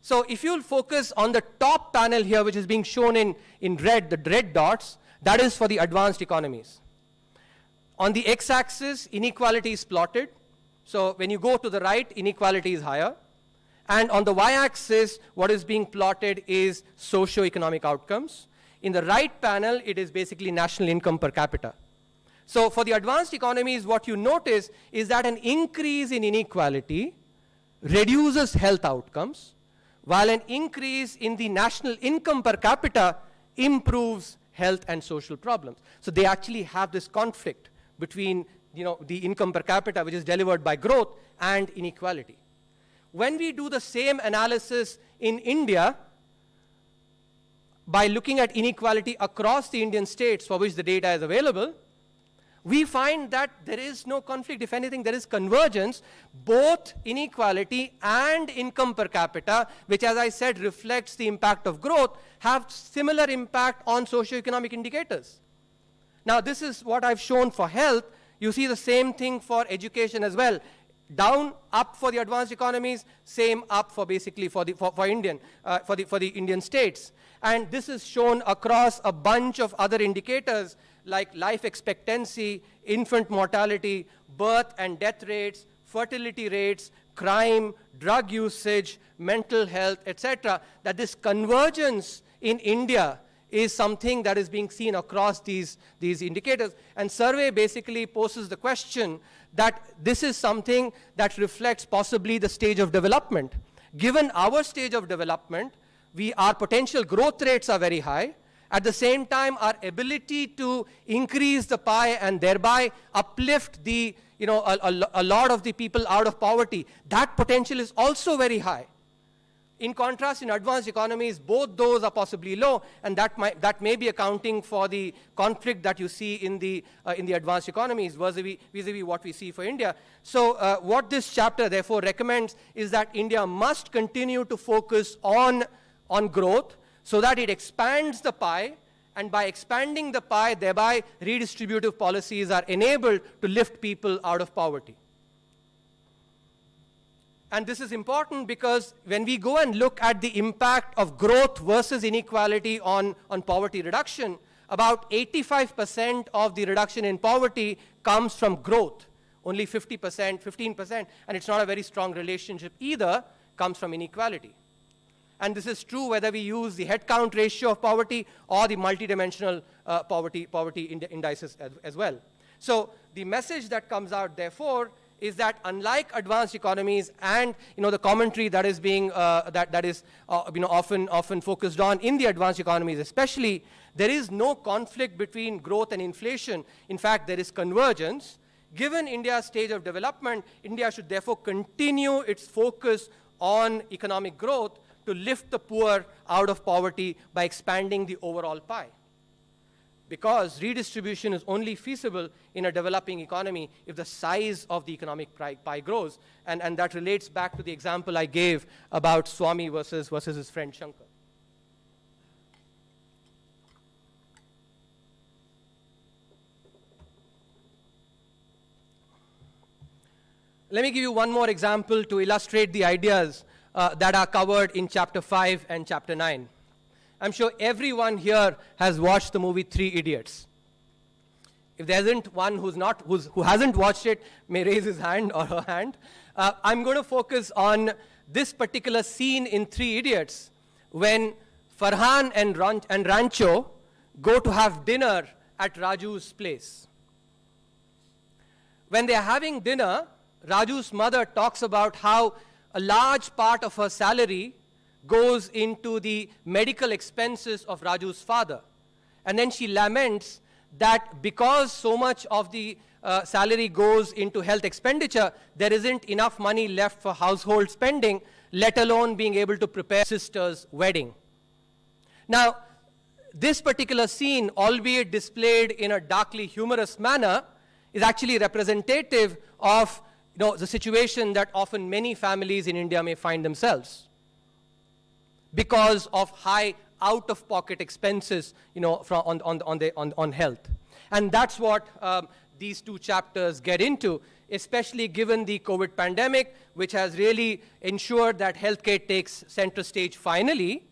So if you'll focus on the top panel here, which is being shown in red, the red dots, that is for the advanced economies. On the x-axis, inequality is plotted. So when you go to the right, inequality is higher. And on the y-axis, what is being plotted is socio-economic outcomes. In the right panel, it is basically national income per capita. So for the advanced economies, what you notice is that an increase in inequality reduces health outcomes, while an increase in the national income per capita improves health and social problems. So they actually have this conflict between the income per capita, which is delivered by growth, and inequality. When we do the same analysis in India, by looking at inequality across the Indian states for which the data is available, we find that there is no conflict. If anything, there is convergence. Both inequality and income per capita, which, as I said, reflects the impact of growth, have similar impact on socioeconomic indicators. Now, this is what I've shown for health. You see the same thing for education as well. Down, up for the advanced economies, same up for basically for the Indian states. And this is shown across a bunch of other indicators like life expectancy, infant mortality, birth and death rates, fertility rates, crime, drug usage, mental health, etc. That this convergence in India is something that is being seen across these indicators. And survey basically poses the question that this is something that reflects possibly the stage of development. Given our stage of development, our potential growth rates are very high. At the same time, our ability to increase the pie and thereby uplift a lot of the people out of poverty, that potential is also very high. In contrast, in advanced economies, both those are possibly low, and that may be accounting for the conflict that you see in the advanced economies vis-a-vis what we see for India. So what this chapter therefore recommends is that India must continue to focus on growth so that it expands the pie, and by expanding the pie, thereby redistributive policies are enabled to lift people out of poverty. And this is important because when we go and look at the impact of growth versus inequality on poverty reduction, about 85% of the reduction in poverty comes from growth. Only 50%, 15%, and it's not a very strong relationship either, comes from inequality. And this is true whether we use the headcount ratio of poverty or the multidimensional poverty indices as well. So the message that comes out, therefore, is that unlike advanced economies and the commentary that is being often focused on in the advanced economies especially, there is no conflict between growth and inflation. In fact, there is convergence. Given India's stage of development, India should therefore continue its focus on economic growth to lift the poor out of poverty by expanding the overall pie. Because redistribution is only feasible in a developing economy if the size of the economic pie grows. And that relates back to the example I gave about Swami versus his friend Shankar. Let me give you one more example to illustrate the ideas that are covered in Chapter 5 and Chapter 9. I'm sure everyone here has watched the movie Three Idiots. If there isn't one who hasn't watched it, may raise his hand or her hand. I'm going to focus on this particular scene in Three Idiots when Farhan and Rancho go to have dinner at Raju's place. When they're having dinner, Raju's mother talks about how a large part of her salary goes into the medical expenses of Raju's father. And then she laments that because so much of the salary goes into health expenditure, there isn't enough money left for household spending, let alone being able to prepare sister's wedding. Now, this particular scene, albeit displayed in a darkly humorous manner, is actually representative of the situation that often many families in India may find themselves because of high out-of-pocket expenses, on health. And that's what these two chapters get into, especially given the COVID pandemic, which has really ensured that healthcare takes center stage finally.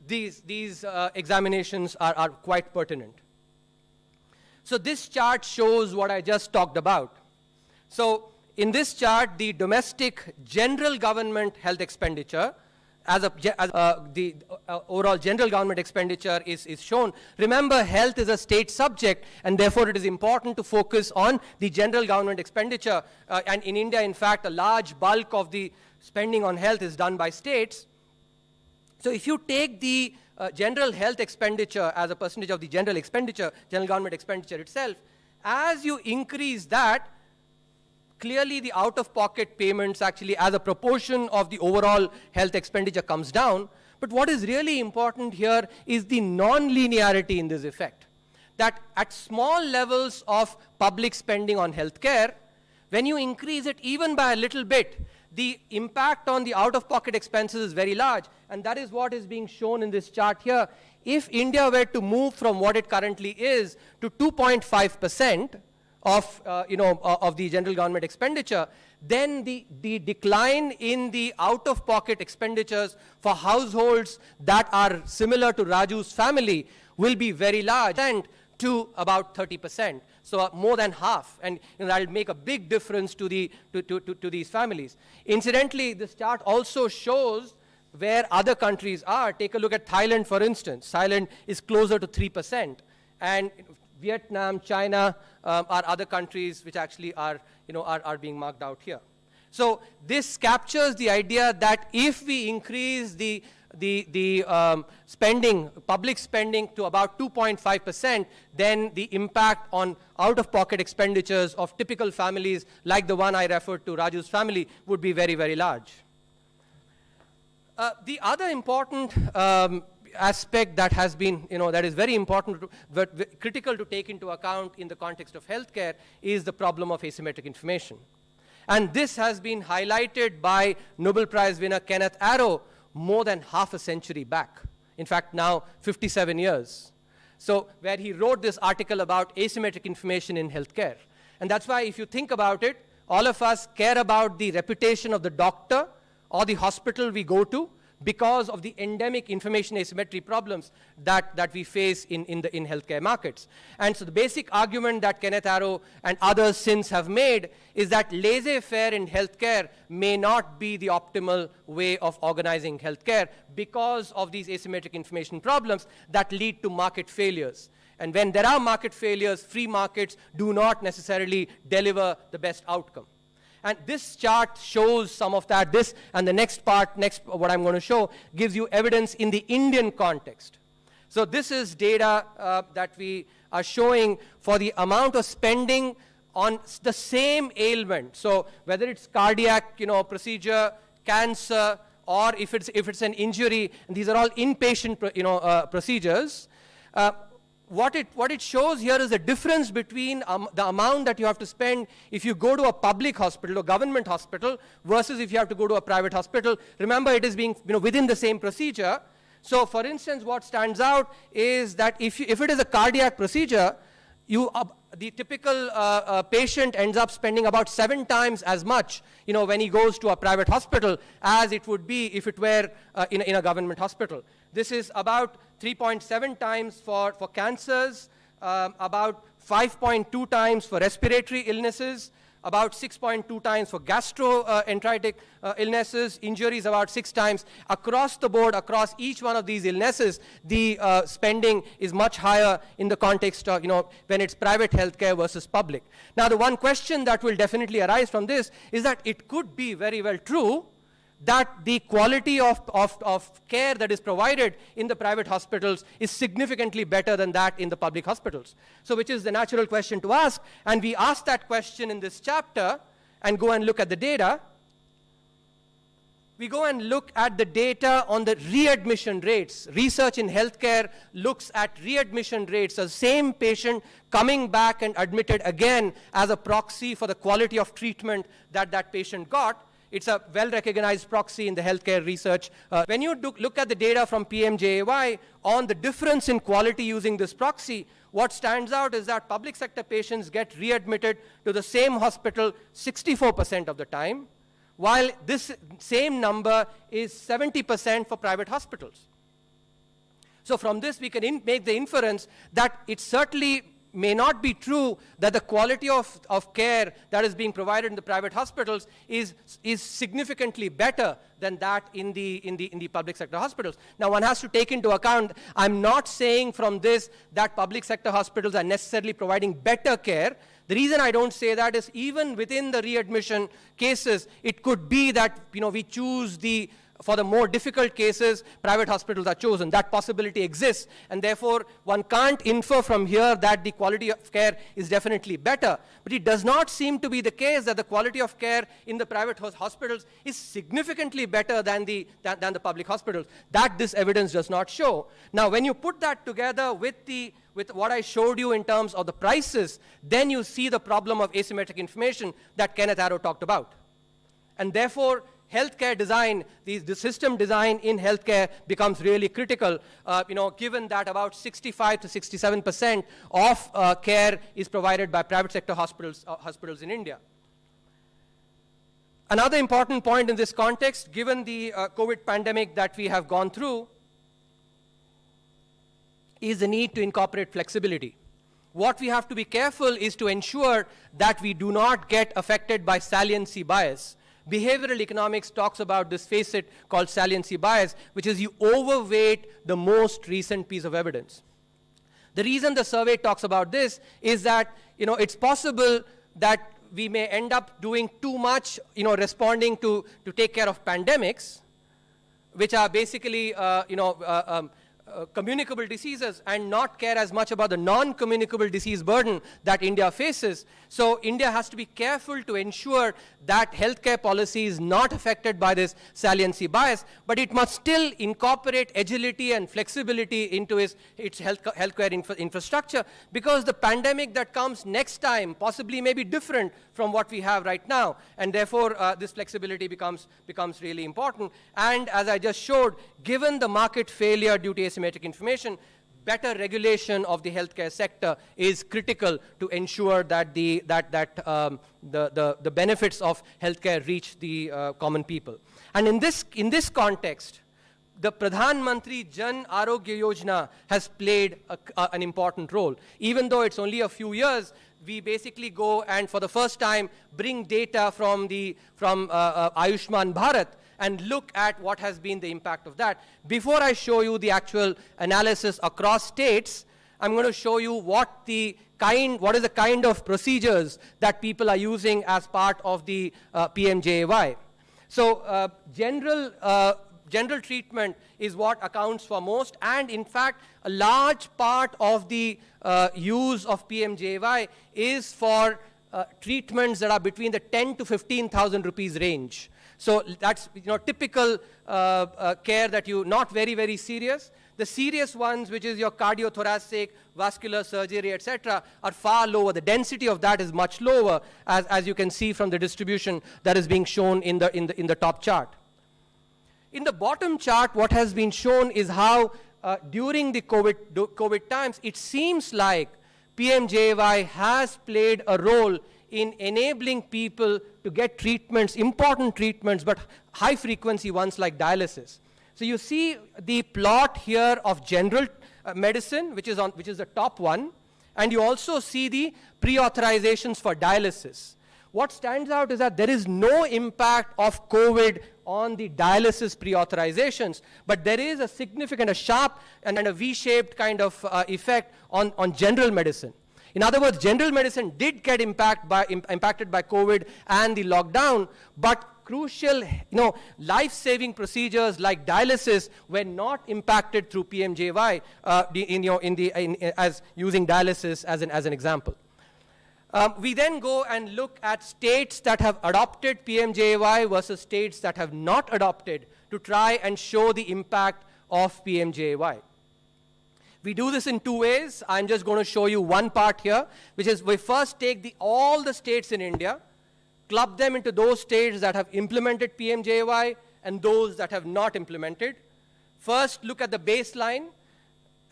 These examinations are quite pertinent. So this chart shows what I just talked about. So in this chart, the domestic general government health expenditure, the overall general government expenditure is shown. Remember, health is a state subject, and therefore it is important to focus on the general government expenditure. And in India, in fact, a large bulk of the spending on health is done by states. So if you take the general health expenditure as a percentage of the general government expenditure itself, as you increase that, clearly the out-of-pocket payments actually as a proportion of the overall health expenditure comes down. But what is really important here is the non-linearity in this effect. That at small levels of public spending on healthcare, when you increase it even by a little bit, the impact on the out-of-pocket expenses is very large. And that is what is being shown in this chart here. If India were to move from what it currently is to 2.5%, of the general government expenditure, then the decline in the out-of-pocket expenditures for households that are similar to Raju's family will be very large, and to about 30%. So more than half, and that will make a big difference to these families. Incidentally, this chart also shows where other countries are. Take a look at Thailand, for instance. Thailand is closer to 3%. And Vietnam, China are other countries which actually are, are being marked out here. So this captures the idea that if we increase the spending, public spending to about 2.5%, then the impact on out-of-pocket expenditures of typical families like the one I referred to, Raju's family, would be very, very large. The other important aspect that has been, that is very important, but critical to take into account in the context of healthcare is the problem of asymmetric information. And this has been highlighted by Nobel Prize winner Kenneth Arrow more than half a century back. In fact, now 57 years. So where he wrote this article about asymmetric information in healthcare. And that's why if you think about it, all of us care about the reputation of the doctor or the hospital we go to because of the endemic information asymmetry problems that we face in healthcare markets. And so the basic argument that Kenneth Arrow and others since have made is that laissez-faire in healthcare may not be the optimal way of organizing healthcare because of these asymmetric information problems that lead to market failures. And when there are market failures, free markets do not necessarily deliver the best outcome. And this chart shows some of that. This and the next part, what I'm going to show, gives you evidence in the Indian context. So this is data that we are showing for the amount of spending on the same ailment. So whether it's cardiac, procedure, cancer, or if it's an injury, and these are all inpatient, procedures. What it shows here is the difference between the amount that you have to spend if you go to a public hospital or government hospital versus if you have to go to a private hospital. Remember, it is being within the same procedure. So, for instance, what stands out is that if it is a cardiac procedure, the typical patient ends up spending about 7 times as much, when he goes to a private hospital as it would be if it were in a government hospital. This is about 3.7 times for cancers, about 5.2 times for respiratory illnesses, about 6.2 times for gastroenteritic illnesses, injuries about 6 times. Across the board, across each one of these illnesses, the spending is much higher in the context of, when it's private healthcare versus public. Now, the one question that will definitely arise from this is that it could be very well true that the quality of care that is provided in the private hospitals is significantly better than that in the public hospitals. So which is the natural question to ask, and we ask that question in this chapter and go and look at the data. We go and look at the data on the readmission rates. Research in healthcare looks at readmission rates, the same patient coming back and admitted again as a proxy for the quality of treatment that patient got. It's a well-recognized proxy in the healthcare research. When you look at the data from PMJAY on the difference in quality using this proxy, what stands out is that public sector patients get readmitted to the same hospital 64% of the time, while this same number is 70% for private hospitals. So from this, we can make the inference that it certainly may not be true that the quality of care that is being provided in the private hospitals is significantly better than that in the public sector hospitals. Now, one has to take into account, I'm not saying from this that public sector hospitals are necessarily providing better care. The reason I don't say that is even within the readmission cases, it could be that we choose for the more difficult cases, private hospitals are chosen. That possibility exists, and therefore one can't infer from here that the quality of care is definitely better. But it does not seem to be the case that the quality of care in the private hospitals is significantly better than the public hospitals. That this evidence does not show. Now, when you put that together with what I showed you in terms of the prices, then you see the problem of asymmetric information that Kenneth Arrow talked about. And therefore, healthcare design, the system design in healthcare becomes really critical, given that about 65 to 67% of care is provided by private sector hospitals in India. Another important point in this context, given the COVID pandemic that we have gone through, is the need to incorporate flexibility. What we have to be careful is to ensure that we do not get affected by saliency bias. Behavioral economics talks about this facet called saliency bias, which is you overweight the most recent piece of evidence. The reason the survey talks about this is that, it's possible that we may end up doing too much, responding to take care of pandemics, which are basically, communicable diseases, and not care as much about the non-communicable disease burden that India faces. So India has to be careful to ensure that healthcare policy is not affected by this saliency bias, but it must still incorporate agility and flexibility into its healthcare infrastructure, because the pandemic that comes next time possibly may be different from what we have right now, and therefore this flexibility becomes really important. And as I just showed, given the market failure due to asymmetric information, better regulation of the healthcare sector is critical to ensure that the benefits of healthcare reach the common people. And in this context, the Pradhan Mantri Jan Arogya Yojana has played an important role. Even though it's only a few years, we basically go and for the first time bring data from Ayushman Bharat and look at what has been the impact of that. Before I show you the actual analysis across states, I'm going to show you what is the kind of procedures that people are using as part of the PMJAY. So general treatment is what accounts for most, and in fact, a large part of the use of PMJAY is for treatments that are between the 10 to 15,000 rupees range. So that's typical care that not very, very serious. The serious ones, which is your cardiothoracic, vascular surgery, etc., are far lower. The density of that is much lower, as you can see from the distribution that is being shown in the top chart. In the bottom chart, what has been shown is how during the COVID times, it seems like PMJAY has played a role in enabling people to get treatments, important treatments, but high-frequency ones like dialysis. So you see the plot here of general medicine, which is the top one, and you also see the pre-authorizations for dialysis. What stands out is that there is no impact of COVID on the dialysis pre-authorizations, but there is a sharp and a V-shaped kind of effect on general medicine. In other words, general medicine did get impacted by COVID and the lockdown, but crucial, life-saving procedures like dialysis were not impacted through PMJAY as using dialysis as an example. We then go and look at states that have adopted PMJAY versus states that have not adopted to try and show the impact of PMJAY. We do this in two ways. I'm just going to show you one part here, which is we first take all the states in India, club them into those states that have implemented PMJAY and those that have not implemented. First, look at the baseline,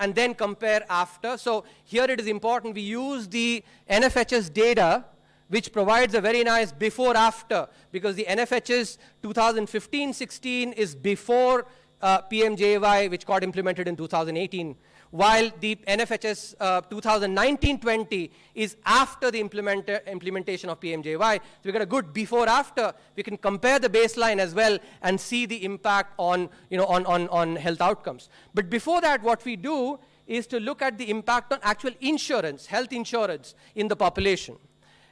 and then compare after. So here it is important we use the NFHS data, which provides a very nice before-after, because the NFHS 2015-16 is before PMJAY, which got implemented in 2018, while the NFHS 2019-20 is after the implementation of PMJAY. So we got a good before-after. We can compare the baseline as well and see the impact on health outcomes. But before that, what we do is to look at the impact on actual insurance, health insurance in the population.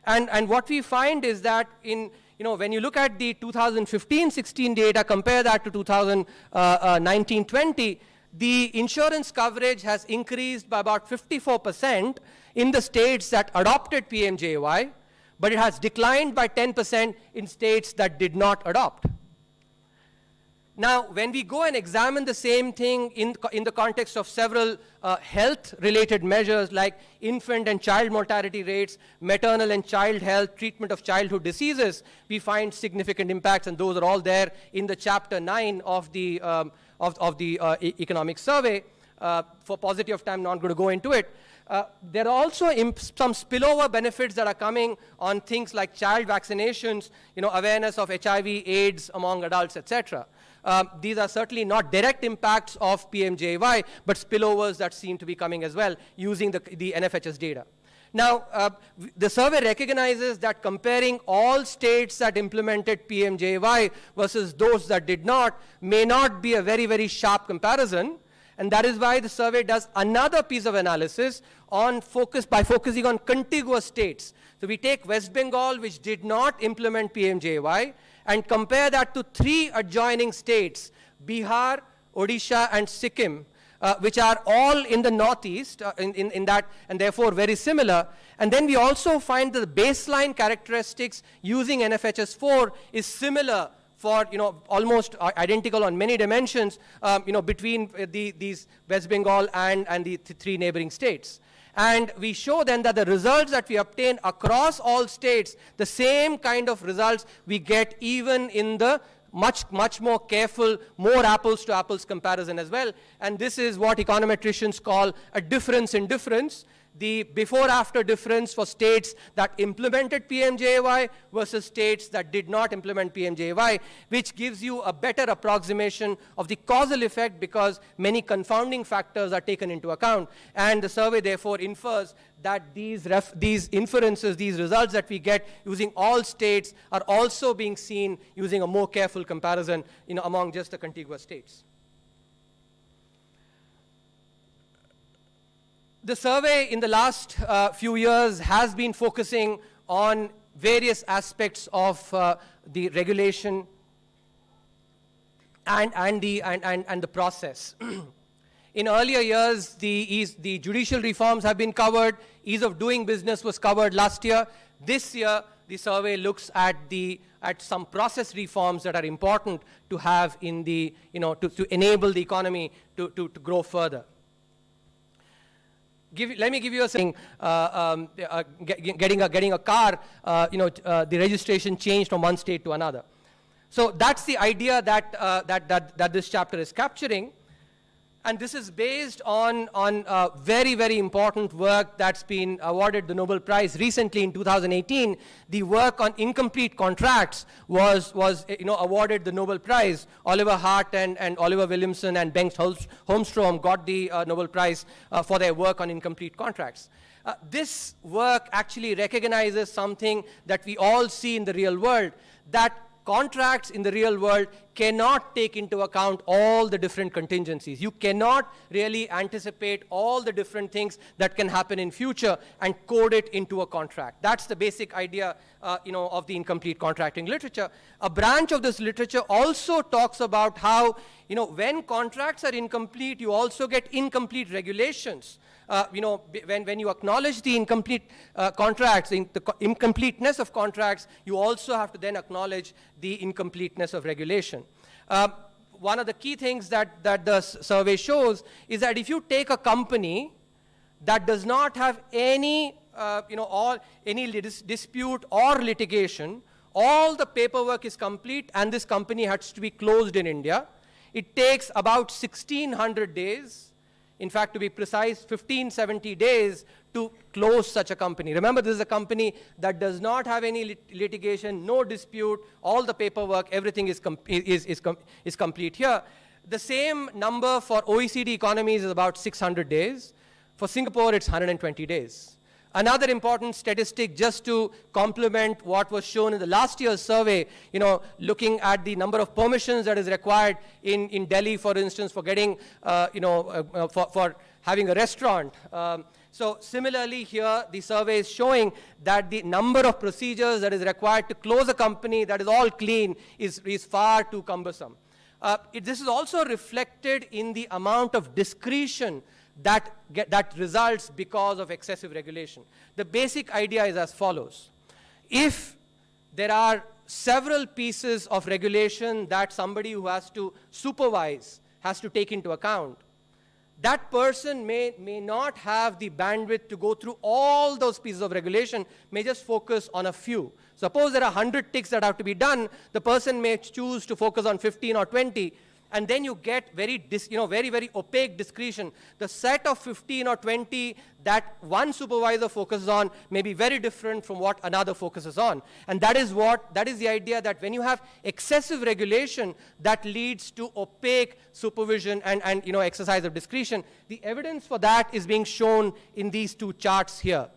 And what we find is that when you look at the 2015-16 data, compare that to 2019-20, the insurance coverage has increased by about 54% in the states that adopted PMJAY, but it has declined by 10% in states that did not adopt. Now, when we go and examine the same thing in the context of several health-related measures like infant and child mortality rates, maternal and child health, treatment of childhood diseases, we find significant impacts, and those are all there in the Chapter 9 of the economic survey. For paucity of time, I'm not going to go into it. There are also some spillover benefits that are coming on things like child vaccinations, awareness of HIV, AIDS among adults, etc. These are certainly not direct impacts of PMJAY, but spillovers that seem to be coming as well using the NFHS data. Now, the survey recognizes that comparing all states that implemented PMJY versus those that did not may not be a very, very sharp comparison. And that is why the survey does another piece of analysis by focusing on contiguous states. So we take West Bengal, which did not implement PMJY, and compare that to 3 adjoining states, Bihar, Odisha, and Sikkim, which are all in the northeast, in that, and therefore very similar. And then we also find that the baseline characteristics using NFHS4 is similar for, almost identical on many dimensions, between these West Bengal and the 3 neighboring states. And we show then that the results that we obtain across all states, the same kind of results we get even in the much more careful, more apples to apples comparison as well. And this is what econometricians call a difference in difference. The before-after difference for states that implemented PMJY versus states that did not implement PMJY, which gives you a better approximation of the causal effect because many confounding factors are taken into account. And the survey therefore infers that these inferences, these results that we get using all states are also being seen using a more careful comparison among just the contiguous states. The survey in the last few years has been focusing on various aspects of the regulation and the process. In earlier years, the judicial reforms have been covered. Ease of doing business was covered last year. This year, the survey looks at some process reforms that are important to have in the, to enable the economy to grow further. Let me give you a thing. Getting a car, the registration changed from one state to another. So that's the idea that this chapter is capturing. And this is based on very, very important work that's been awarded the Nobel Prize recently in 2018. The work on incomplete contracts was awarded the Nobel Prize. Oliver Hart and Oliver Williamson and Bengt Holmstrom got the Nobel Prize for their work on incomplete contracts. This work actually recognizes something that we all see in the real world, that contracts in the real world cannot take into account all the different contingencies. You cannot really anticipate all the different things that can happen in future and code it into a contract. That's the basic idea of the incomplete contracting literature. A branch of this literature also talks about how when contracts are incomplete, you also get incomplete regulations. When you acknowledge the incomplete contracts, the incompleteness of contracts, you also have to then acknowledge the incompleteness of regulation. One of the key things that the survey shows is that if you take a company that does not have any dispute or litigation, all the paperwork is complete and this company has to be closed in India, it takes about 1,600 days. In fact, to be precise, 1570 days to close such a company. Remember, this is a company that does not have any litigation, no dispute, all the paperwork, everything is complete here. The same number for OECD economies is about 600 days. For Singapore, it's 120 days. Another important statistic, just to complement what was shown in the last year's survey, looking at the number of permissions that is required in Delhi, for instance, for getting, for having a restaurant. So similarly here, the survey is showing that the number of procedures that is required to close a company that is all clean is far too cumbersome. This is also reflected in the amount of discretion that results because of excessive regulation. The basic idea is as follows. If there are several pieces of regulation that somebody who has to supervise has to take into account, that person may not have the bandwidth to go through all those pieces of regulation, may just focus on a few. Suppose there are 100 ticks that have to be done, the person may choose to focus on 15 or 20, and then you get very, very opaque discretion. The set of 15 or 20 that one supervisor focuses on may be very different from what another focuses on. And that is the idea that when you have excessive regulation, that leads to opaque supervision and exercise of discretion. The evidence for that is being shown in these two charts here.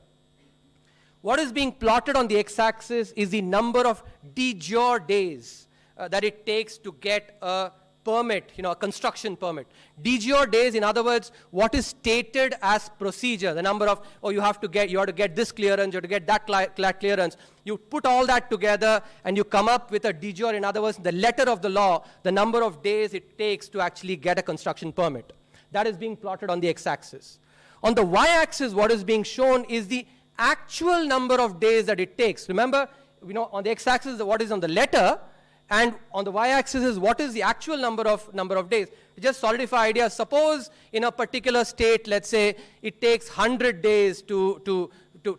What is being plotted on the x-axis is the number of de jure days that it takes to get a permit, a construction permit. De jure days, in other words, what is stated as procedure, the number of, you have to get this clearance, you have to get that clearance. You put all that together and you come up with a de jure, in other words, the letter of the law, the number of days it takes to actually get a construction permit. That is being plotted on the x-axis. On the y-axis, what is being shown is the actual number of days that it takes. Remember, on the x-axis, what is on the letter, and on the y-axis is what is the actual number of days. Just solidify idea. Suppose in a particular state, let's say, it takes 100 days to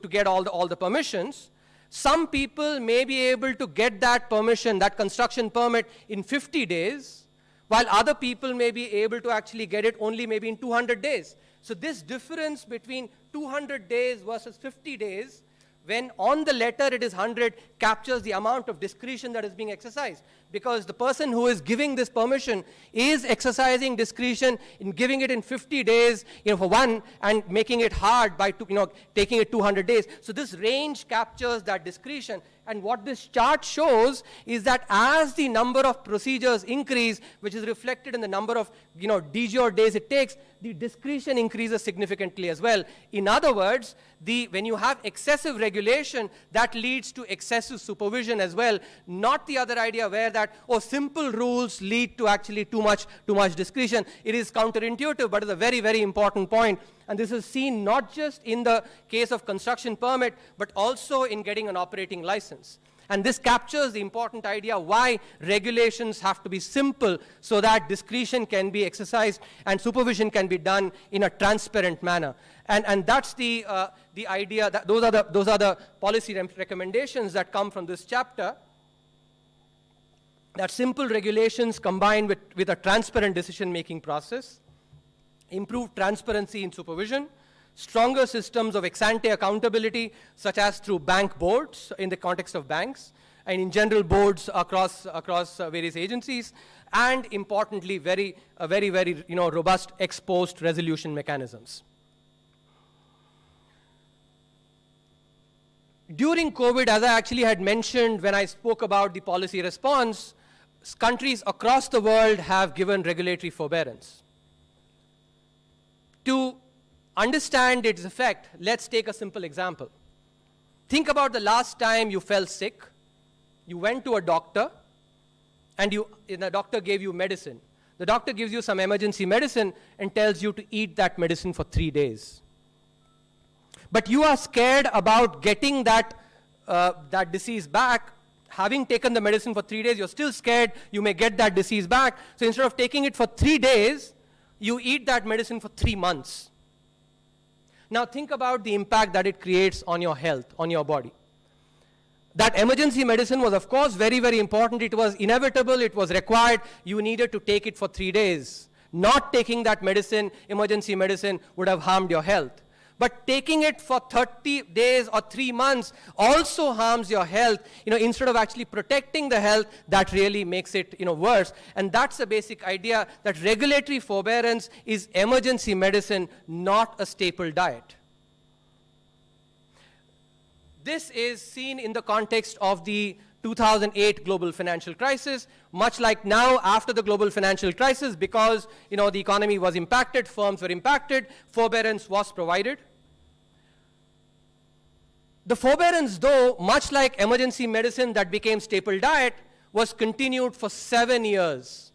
get all the permissions. Some people may be able to get that permission, that construction permit, in 50 days, while other people may be able to actually get it only maybe in 200 days. So this difference between 200 days versus 50 days, when on the letter it is 100, captures the amount of discretion that is being exercised. Because the person who is giving this permission is exercising discretion in giving it in 50 days, for one, and making it hard by, taking it 200 days. So this range captures that discretion. And what this chart shows is that as the number of procedures increase, which is reflected in the number of, de jure days it takes, the discretion increases significantly as well. In other words, when you have excessive regulation, that leads to excessive supervision as well. Not the other idea where that, simple rules lead to actually too much discretion. It is counterintuitive, but it's a very, very important point. And this is seen not just in the case of construction permit, but also in getting an operating license. And this captures the important idea why regulations have to be simple so that discretion can be exercised and supervision can be done in a transparent manner. And that's the idea, that those are the policy recommendations that come from this chapter, that simple regulations combined with a transparent decision-making process, improved transparency in supervision, stronger systems of ex-ante accountability, such as through bank boards in the context of banks, and in general boards across various agencies, and importantly, very robust ex-post resolution mechanisms. During COVID, as I actually had mentioned when I spoke about the policy response, countries across the world have given regulatory forbearance. To understand its effect, let's take a simple example. Think about the last time you fell sick, you went to a doctor, and the doctor gave you medicine. The doctor gives you some emergency medicine and tells you to eat that medicine for 3 days. But you are scared about getting that disease back. Having taken the medicine for 3 days, you're still scared you may get that disease back. So instead of taking it for 3 days, you eat that medicine for 3 months. Now think about the impact that it creates on your health, on your body. That emergency medicine was, of course, very, very important. It was inevitable. It was required. You needed to take it for 3 days. Not taking that medicine, emergency medicine, would have harmed your health. But taking it for 30 days or 3 months also harms your health. Instead of actually protecting the health, that really makes it, worse. And that's the basic idea, that regulatory forbearance is emergency medicine, not a staple diet. This is seen in the context of the 2008 global financial crisis. Much like now, after the global financial crisis, because the economy was impacted, firms were impacted, forbearance was provided. The forbearance, though, much like emergency medicine that became staple diet, was continued for 7 years.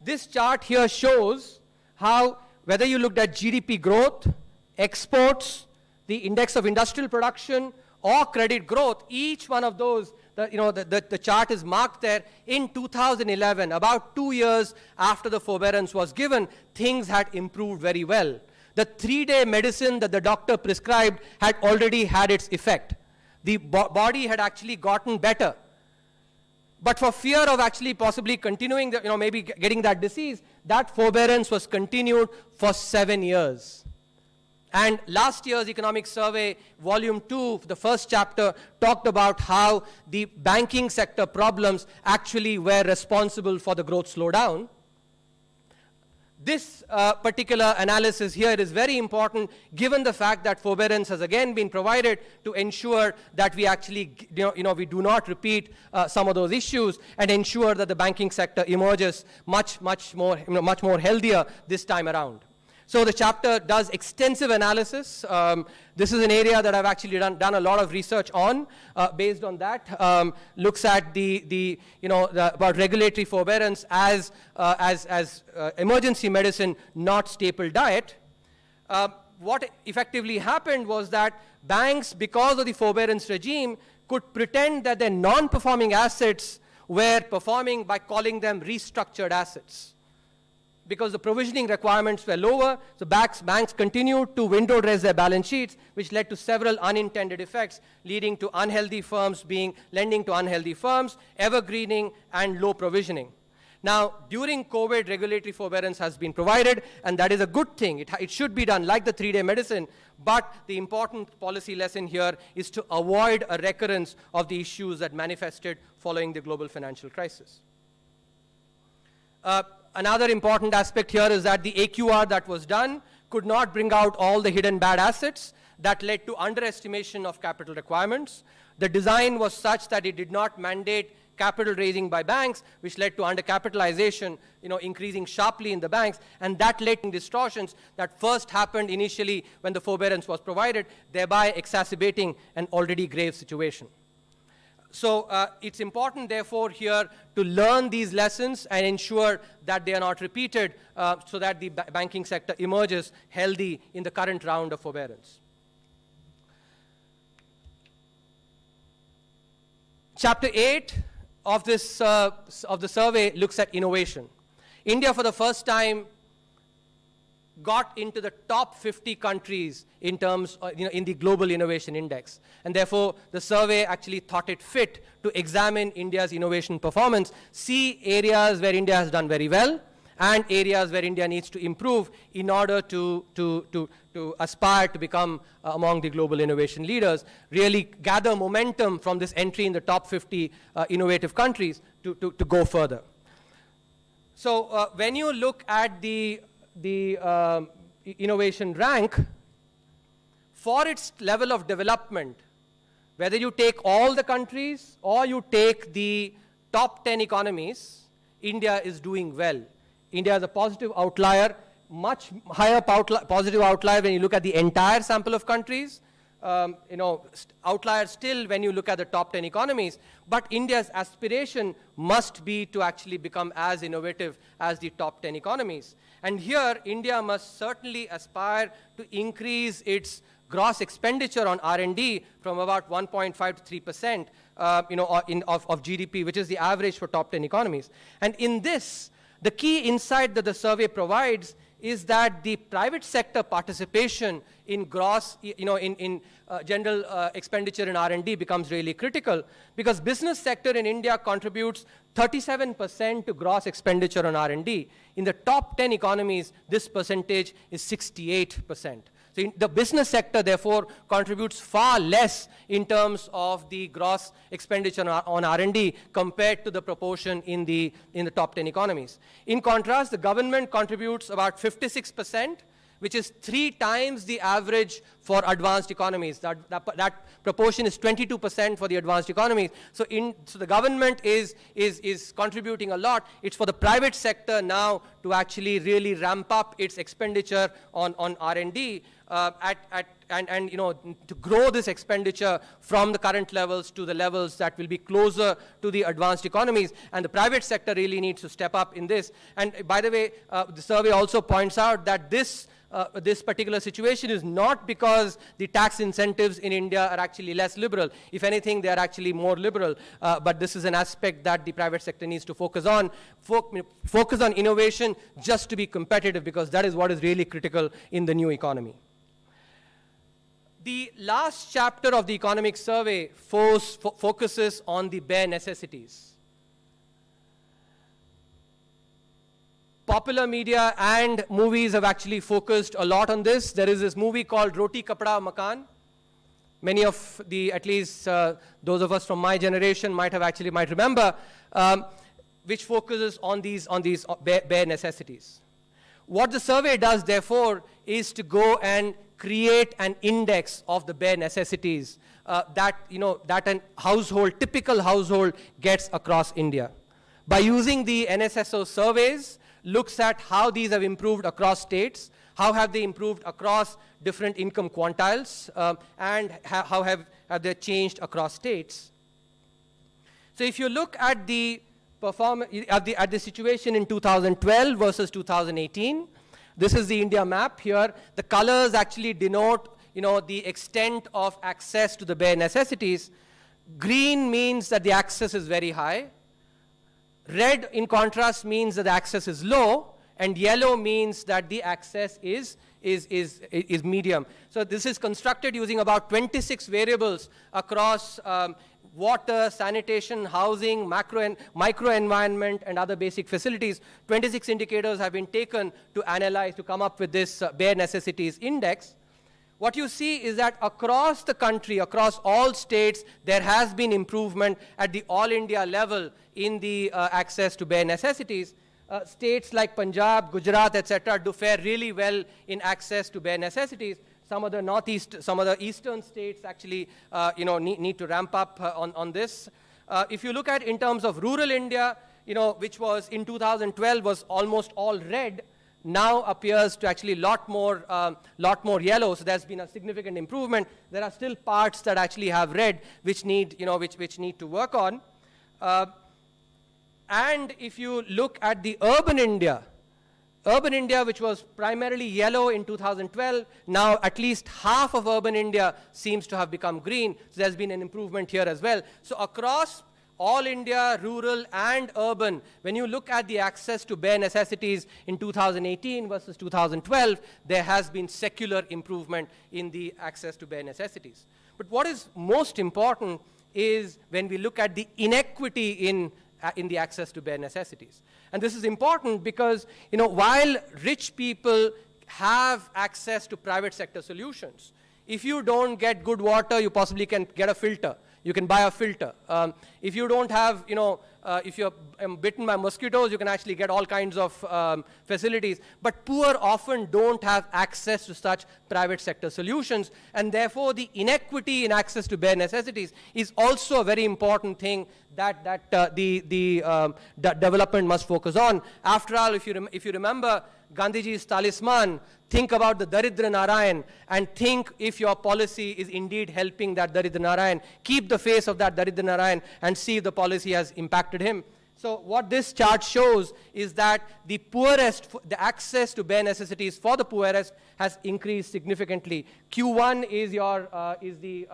This chart here shows how, whether you looked at GDP growth, exports, the index of industrial production, or credit growth, each one of those, the chart is marked there. In 2011, about 2 years after the forbearance was given, things had improved very well. The 3-day medicine that the doctor prescribed had already had its effect. The body had actually gotten better. But for fear of actually possibly continuing, maybe getting that disease, that forbearance was continued for 7 years. And last year's economic survey, volume 2, the first chapter, talked about how the banking sector problems actually were responsible for the growth slowdown. this particular analysis here is very important given the fact that forbearance has again been provided to ensure that we actually, we do not repeat some of those issues and ensure that the banking sector emerges much more healthier this time around. So the chapter does extensive analysis. This is an area that I've actually done a lot of research on. Based on that, looks at about regulatory forbearance as emergency medicine, not staple diet. What effectively happened was that banks, because of the forbearance regime, could pretend that their non-performing assets were performing by calling them restructured assets. Because the provisioning requirements were lower, so banks continued to window dress their balance sheets, which led to several unintended effects, leading to unhealthy firms lending to unhealthy firms, evergreening, and low provisioning. Now, during COVID, regulatory forbearance has been provided, and that is a good thing. It should be done like the 3-day medicine, but the important policy lesson here is to avoid a recurrence of the issues that manifested following the global financial crisis. Another important aspect here is that the AQR that was done could not bring out all the hidden bad assets that led to underestimation of capital requirements. The design was such that it did not mandate capital raising by banks, which led to undercapitalization, increasing sharply in the banks, and that led to distortions that first happened initially when the forbearance was provided, thereby exacerbating an already grave situation. So it's important, therefore, here to learn these lessons and ensure that they are not repeated so that the banking sector emerges healthy in the current round of forbearance. Chapter 8 of the survey looks at innovation. India, for the first time, got into the top 50 countries in terms of, in the Global Innovation Index. And therefore, the survey actually thought it fit to examine India's innovation performance, see areas where India has done very well, and areas where India needs to improve in order to aspire to become among the global innovation leaders, really gather momentum from this entry in the top 50 innovative countries to go further. So when you look at the innovation rank, for its level of development, whether you take all the countries or you take the top 10 economies, India is doing well. India is a positive outlier, much higher positive outlier when you look at the entire sample of countries. Outlier still when you look at the top 10 economies, but India's aspiration must be to actually become as innovative as the top 10 economies. And here, India must certainly aspire to increase its gross expenditure on R&D from about 1.5 to 3%, of GDP, which is the average for top 10 economies. And in this, the key insight that the survey provides is that the private sector participation in gross, general expenditure in R&D becomes really critical, because business sector in India contributes 37% to gross expenditure on R&D. In the top 10 economies, this percentage is 68%. So the business sector, therefore, contributes far less in terms of the gross expenditure on R&D compared to the proportion in the top 10 economies. In contrast, the government contributes about 56%, which is 3 times the average for advanced economies. That proportion is 22% for the advanced economies. So the government is contributing a lot. It's for the private sector now to actually really ramp up its expenditure on R&D and to grow this expenditure from the current levels to the levels that will be closer to the advanced economies. And the private sector really needs to step up in this. And by the way, the survey also points out that this particular situation is not because the tax incentives in India are actually less liberal. If anything, they are actually more liberal. But this is an aspect that the private sector needs to focus on. Focus on innovation just to be competitive, because that is what is really critical in the new economy. The last chapter of the economic survey focuses on the bare necessities. Popular media and movies have actually focused a lot on this. There is this movie called Roti Kapda Makan. Many of at least those of us from my generation might remember, which focuses on these bare necessities. What the survey does, therefore, is to go and create an index of the bare necessities that a household, typical household, gets across India. By using the NSSO surveys, looks at how these have improved across states, how have they improved across different income quantiles, and how have they changed across states. So if you look at the at the situation in 2012 versus 2018, this is the India map here. The colors actually denote, the extent of access to the bare necessities. Green means that the access is very high. Red, in contrast, means that the access is low, and yellow means that the access is medium. So this is constructed using about 26 variables across water, sanitation, housing, micro environment, and other basic facilities. 26 indicators have been taken to analyze, to come up with this bare necessities index. What you see is that across the country, across all states, there has been improvement at the all India level in the access to bare necessities. States like Punjab, Gujarat, etc. do fare really well in access to bare necessities. Some of the eastern states actually, need to ramp up on this. If you look at in terms of rural India, which was in 2012 was almost all red, now appears to actually lot more yellow. So there's been a significant improvement. There are still parts that actually have red, which need, which need to work on. And if you look at the urban India, which was primarily yellow in 2012, now at least half of urban India seems to have become green. So there's been an improvement here as well. So across all India, rural and urban, when you look at the access to bare necessities in 2018 versus 2012, there has been secular improvement in the access to bare necessities. But what is most important is when we look at the inequity in the access to bare necessities. And this is important because, while rich people have access to private sector solutions, if you don't get good water, you possibly can get a filter. You can buy a filter. If you don't have, if you're bitten by mosquitoes, you can actually get all kinds of facilities. But poor often don't have access to such private sector solutions, and therefore the inequity in access to bare necessities is also a very important thing that the development must focus on. After all, if you remember Gandhiji's talisman, think about the Daridra Narayan and think if your policy is indeed helping that Daridra Narayan. Keep the face of that Daridra Narayan and see if the policy has impacted him. So what this chart shows is that the poorest, the access to bare necessities for the poorest has increased significantly. Q1 is the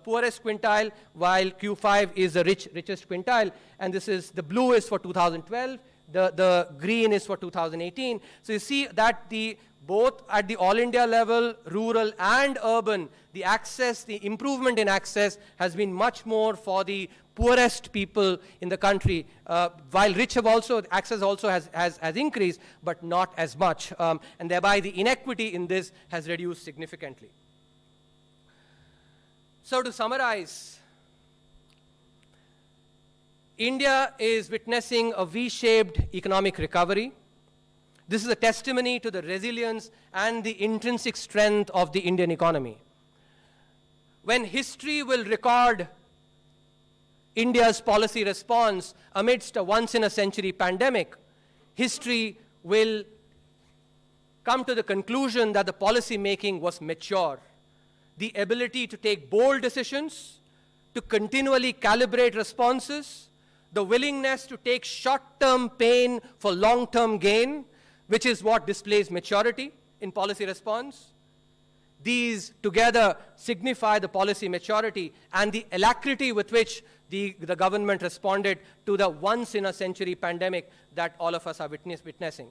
poorest quintile, while Q5 is the richest quintile, and this is, the blue is for 2012, the green is for 2018. So you see that both at the all India level, rural and urban, the access, the improvement in access has been much more for the poorest people in the country, while rich have also, access also has increased, but not as much, and thereby the inequity in this has reduced significantly. So to summarize, India is witnessing a V-shaped economic recovery. This is a testimony to the resilience and the intrinsic strength of the Indian economy. When history will record India's policy response amidst a once-in-a-century pandemic, history will come to the conclusion that the policy making was mature. The ability to take bold decisions, to continually calibrate responses, the willingness to take short-term pain for long-term gain, which is what displays maturity in policy response. These together signify the policy maturity and the alacrity with which the government responded to the once-in-a-century pandemic that all of us are witnessing.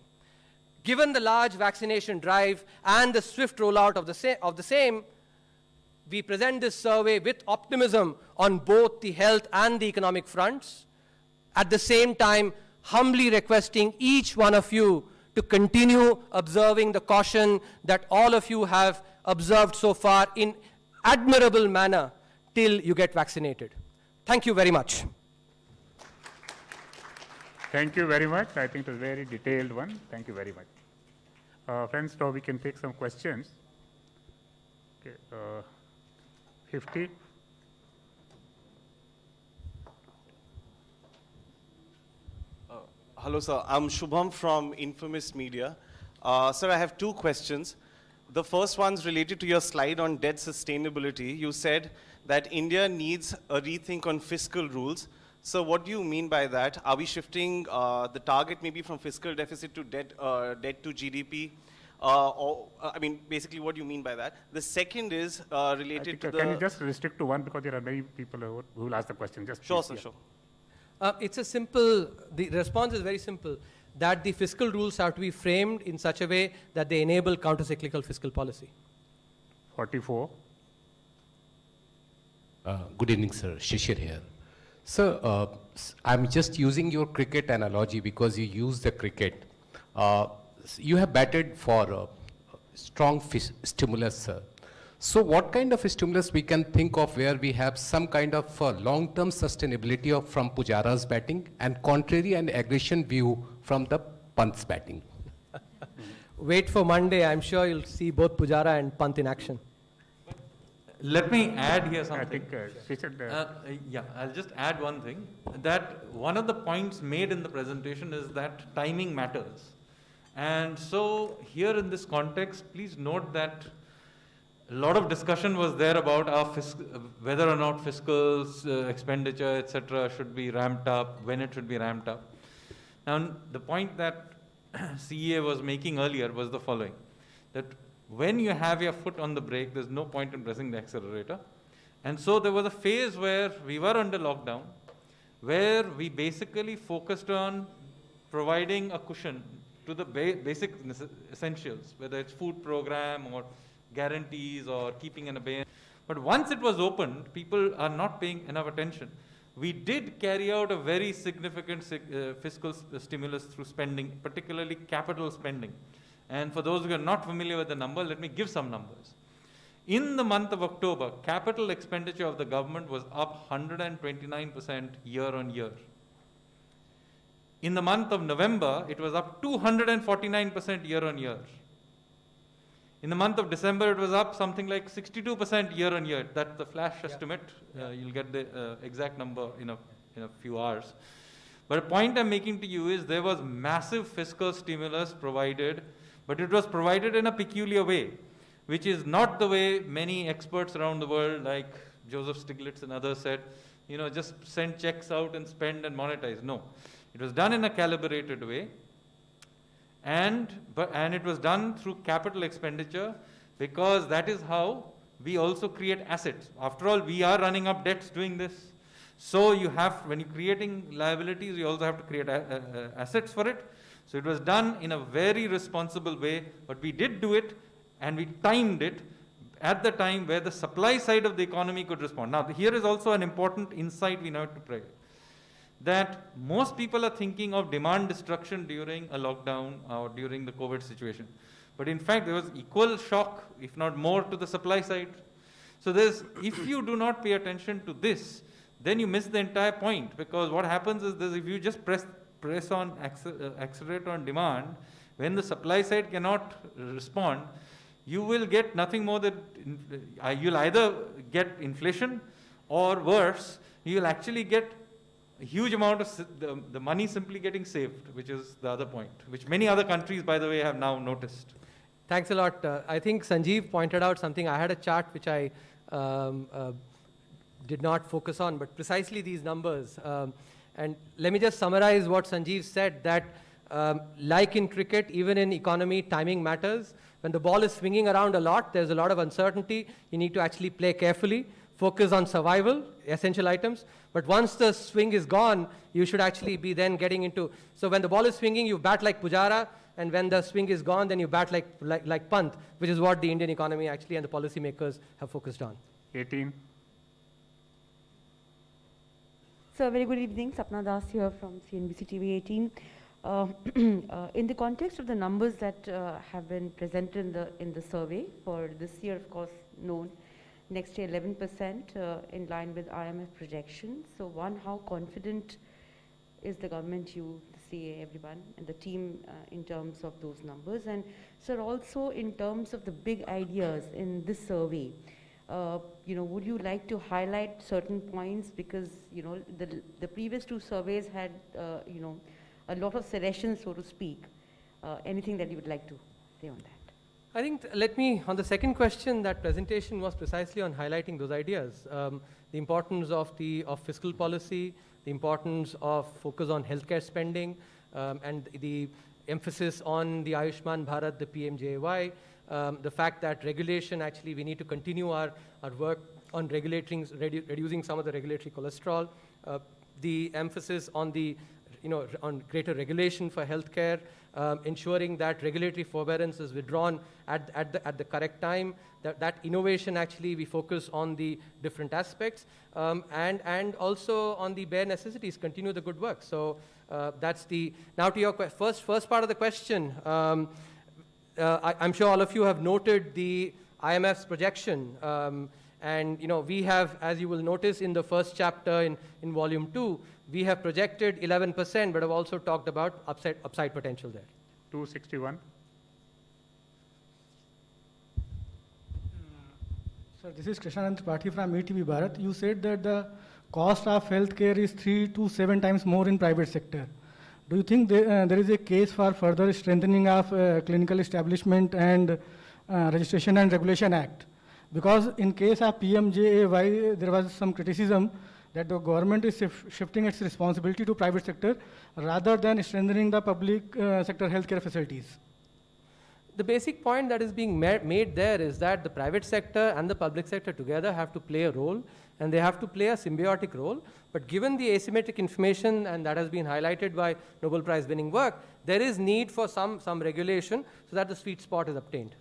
Given the large vaccination drive and the swift rollout of the same, we present this survey with optimism on both the health and the economic fronts. At the same time, humbly requesting each one of you to continue observing the caution that all of you have observed so far in admirable manner till you get vaccinated. Thank you very much. Thank you very much. I think it was a very detailed one. Thank you very much. Friends, now we can take some questions. Okay, 50. Hello, sir. I'm Shubham from Infamous Media. Sir, I have two questions. The first one's related to your slide on debt sustainability. You said that India needs a rethink on fiscal rules. So what do you mean by that? Are we shifting the target maybe from fiscal deficit to debt to GDP? I mean, basically, what do you mean by that? The second is related to the... Can you just restrict to one, because there are many people who will ask the question. Just Sure, please, sir, yeah. sure. It's a simple, the response is very simple, that the fiscal rules have to be framed in such a way that they enable counter-cyclical fiscal policy. 44. Good evening, sir. Shishir here. Sir, I'm just using your cricket analogy because you use the cricket. You have batted for strong stimulus, sir. So what kind of stimulus we can think of where we have some kind of long-term sustainability from Pujara's batting and contrary and aggression view from the Pant's batting? Wait for Monday, I'm sure you'll see both Pujara and Pant in action. Let me add here I something. think she said, Yeah, I'll just add one thing. That one of the points made in the presentation is that timing matters. And so here in this context, please note that a lot of discussion was there about our whether or not fiscal expenditure, etc., should be ramped up, when it should be ramped up. Now, the point that CEA was making earlier was the following, that when you have your foot on the brake, there's no point in pressing the accelerator. And so there was a phase where we were under lockdown, where we basically focused on providing a cushion to the basic essentials, whether it's food program or guarantees or keeping in abeyance. But once it was opened, people are not paying enough attention. We did carry out a very significant fiscal stimulus through spending, particularly capital spending. And for those who are not familiar with the number, let me give some numbers. In the month of October, capital expenditure of the government was up 129% year on year. In the month of November, it was up 249% year on year. In the month of December, it was up something like 62% year on year. That's the flash estimate. You'll get the exact number in a few hours. But a point I'm making to you is there was massive fiscal stimulus provided, but it was provided in a peculiar way, which is not the way many experts around the world, like Joseph Stiglitz and others said, just send checks out and spend and monetize. No. It was done in a calibrated way. And it was done through capital expenditure, because that is how we also create assets. After all, we are running up debts doing this. So you have, when you're creating liabilities, you also have to create assets for it. So it was done in a very responsible way, but we did do it and we timed it at the time where the supply side of the economy could respond. Now, here is also an important insight we need to pray, that most people are thinking of demand destruction during a lockdown or during the COVID situation. But in fact, there was equal shock, if not more, to the supply side. So if you do not pay attention to this, then you miss the entire point, because what happens is this: if you just press on accelerator on demand, when the supply side cannot respond, you will get nothing more than, you'll either get inflation, or worse, you'll actually get a huge amount of the money simply getting saved, which is the other point, which many other countries, by the way, have now noticed. Thanks a lot. I think Sanjeev pointed out something. I had a chart which I did not focus on, but precisely these numbers. And let me just summarize what Sanjeev said, that like in cricket, even in economy, timing matters. When the ball is swinging around a lot, there's a lot of uncertainty. You need to actually play carefully, focus on survival, essential items. But once the swing is gone, you should actually be then getting into, so when the ball is swinging, you bat like Pujara, and when the swing is gone, then you bat like Pant, which is what the Indian economy actually and the policymakers have focused on. 18. So, very good evening. Sapna Das here from CNBC TV 18. In the context of the numbers that have been presented in the survey for this year, of course, known, next year 11% in line with IMF projections. So, one, how confident is the government, you, the CA, everyone, and the team in terms of those numbers? And sir, also in terms of the big ideas in this survey, would you like to highlight certain points? Because, the previous two surveys had, a lot of suggestions, so to speak. Anything that you would like to say on that? I think, on the second question, that presentation was precisely on highlighting those ideas. The importance of fiscal policy, the importance of focus on healthcare spending, and the emphasis on the Ayushman Bharat, the PMJAY, the fact that regulation, actually, we need to continue our work on reducing some of the regulatory cholesterol, the emphasis on on greater regulation for healthcare, ensuring that regulatory forbearance is withdrawn at the correct time, that innovation, actually, we focus on the different aspects, and also on the bare necessities, continue the good work. So that's now to your first part of the question. I'm sure all of you have noted the IMF's projection, and we have, as you will notice in the first chapter in volume 2, we have projected 11%, but have also talked about upside potential there. 261. Sir, this is Krishnanand Tripathi from ETV Bharat. You said that the cost of healthcare is 3 to 7 times more in private sector. Do you think there is a case for further strengthening of clinical establishment and Registration and Regulation Act? Because in case of PMJAY, there was some criticism that the government is shifting its responsibility to private sector rather than strengthening the public sector healthcare facilities. The basic point that is being made there is that the private sector and the public sector together have to play a role, and they have to play a symbiotic role. But given the asymmetric information, and that has been highlighted by Nobel Prize winning work, there is need for some regulation so that the sweet spot is obtained.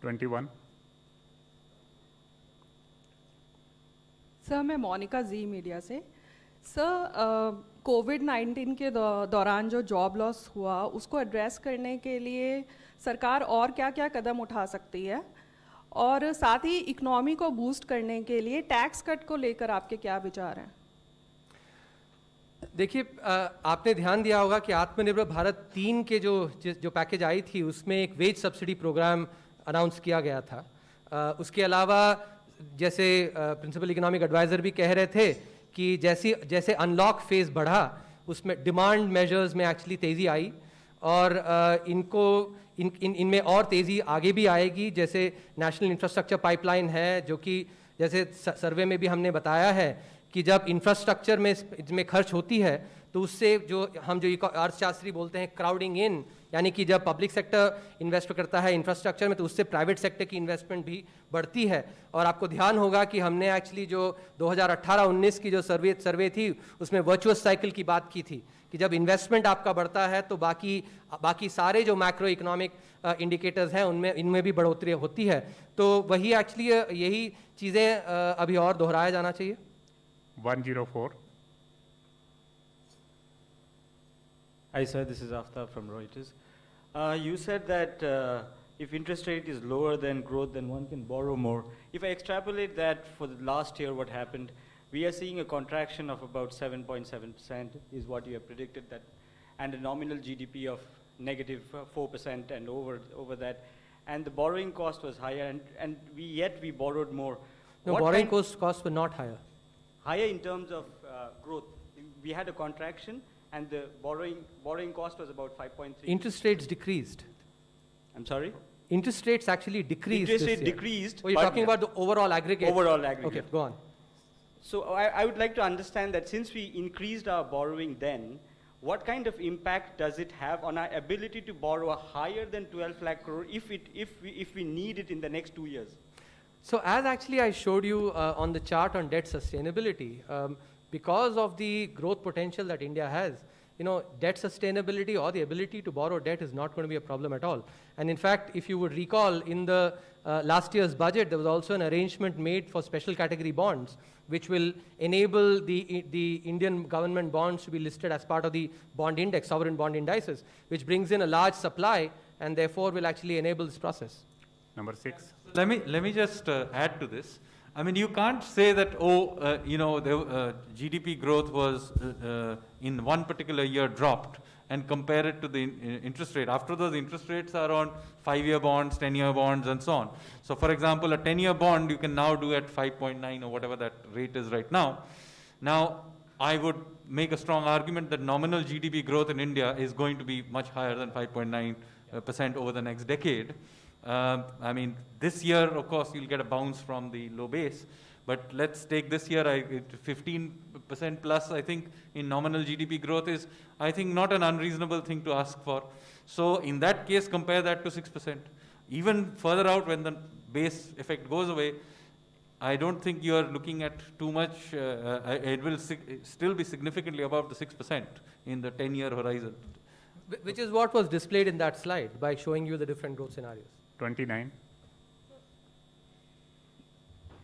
21. Sir, मैं मोनिका जी media से। Sir, कोविड-19 के दौरान जो job loss हुआ, उसको address करने के लिए सरकार और क्या-क्या कदम उठा सकती है? और साथ ही इकोनॉमी को बूस्ट करने के लिए टैक्स कट को लेकर आपके क्या विचार हैं? देखिए, आपने ध्यान दिया होगा कि आत्मनिर्भर भारत 3 के जो पैकेज आई थी, उसमें एक वेज सब्सिडी प्रोग्राम अनाउंस किया गया था। उसके अलावा, जैसे प्रिंसिपल इकोनॉमिक एडवाइज़र भी कह रहे थे कि जैसे अनलॉक फेज़ बढ़ा, उसमें डिमांड मेजर्स में एक्चुअली तेज़ी आई, और इनमें और तेज़ी आगे भी आएगी। जैसे नेशनल इंफ्रास्ट्रक्चर पाइपलाइन है, जो कि जैसे सर्वे में भी हमने बताया है कि जब इंफ्रास्ट्रक्चर में खर्च होती है, तो उससे जो अर्थशास्त्री बोलते हैं क्राउडिंग इन, यानी कि जब पब्लिक सेक्टर इन्वेस्ट करता है इंफ्रास्ट्रक्चर में, तो उससे प्राइवेट सेक्टर की इन्वेस्टमेंट भी बढ़ती है। और आपको ध्यान होगा कि हमने एक्चुअली जो 2018-19 की जो सर्वे थी, उसमें वर्चुअस साइकिल की बात की थी कि जब इन्वेस्टमेंट आपका बढ़ता है तो बाकी सारे जो मैक्रो इकोनॉमिक इंडिकेटर्स हैं इनमें भी बढ़ोतरी होती है। तो वही एक्चुअली यही चीज़ें अभी और दोहराया जाना चाहिए। 104. Hi sir, this is Aftab from Reuters. You said that if interest rate is lower than growth, then one can borrow more. If I extrapolate that for the last year, what happened, we are seeing a contraction of about 7.7% is what you have predicted, that, and a nominal GDP of negative 4% and over that. And the borrowing cost was higher, and yet we borrowed more. No, what borrowing costs were not higher. Higher in terms of growth. We had a contraction, and the borrowing cost was about 5.3. Interest rates decreased. I'm sorry? Interest rates actually decreased. Interest this rate year. decreased. Oh, you're talking about the overall aggregate? Overall aggregate. Okay, go on. So I would like to understand that since we increased our borrowing then, what kind of impact does it have on our ability to borrow a higher than 12 lakh crore if we need it in the next 2 years? So as actually I showed you on the chart on debt sustainability, because of the growth potential that India has, debt sustainability or the ability to borrow debt is not going to be a problem at all. And in fact, if you would recall, in the last year's budget, there was also an arrangement made for special category bonds, which will enable the Indian government bonds to be listed as part of the bond index, sovereign bond indices, which brings in a large supply and therefore will actually enable this process. Number 6. Let me just add to this. I mean, you can't say that, the GDP growth was in one particular year dropped and compare it to the interest rate. After those interest rates are on 5-year bonds, 10-year bonds, and so on. So, for example, a 10-year bond you can now do at 5.9 or whatever that rate is right now. Now, I would make a strong argument that nominal GDP growth in India is going to be much higher than 5.9% over the next decade. I mean, this year, of course, you'll get a bounce from the low base. But let's take this year, 15% plus, I think, in nominal GDP growth is, I think, not an unreasonable thing to ask for. So in that case, compare that to 6%. Even further out, when the base effect goes away, I don't think you are looking at too much. It will still be significantly above the 6% in the 10-year horizon. Which is what was displayed in that slide by showing you the different growth scenarios. 29.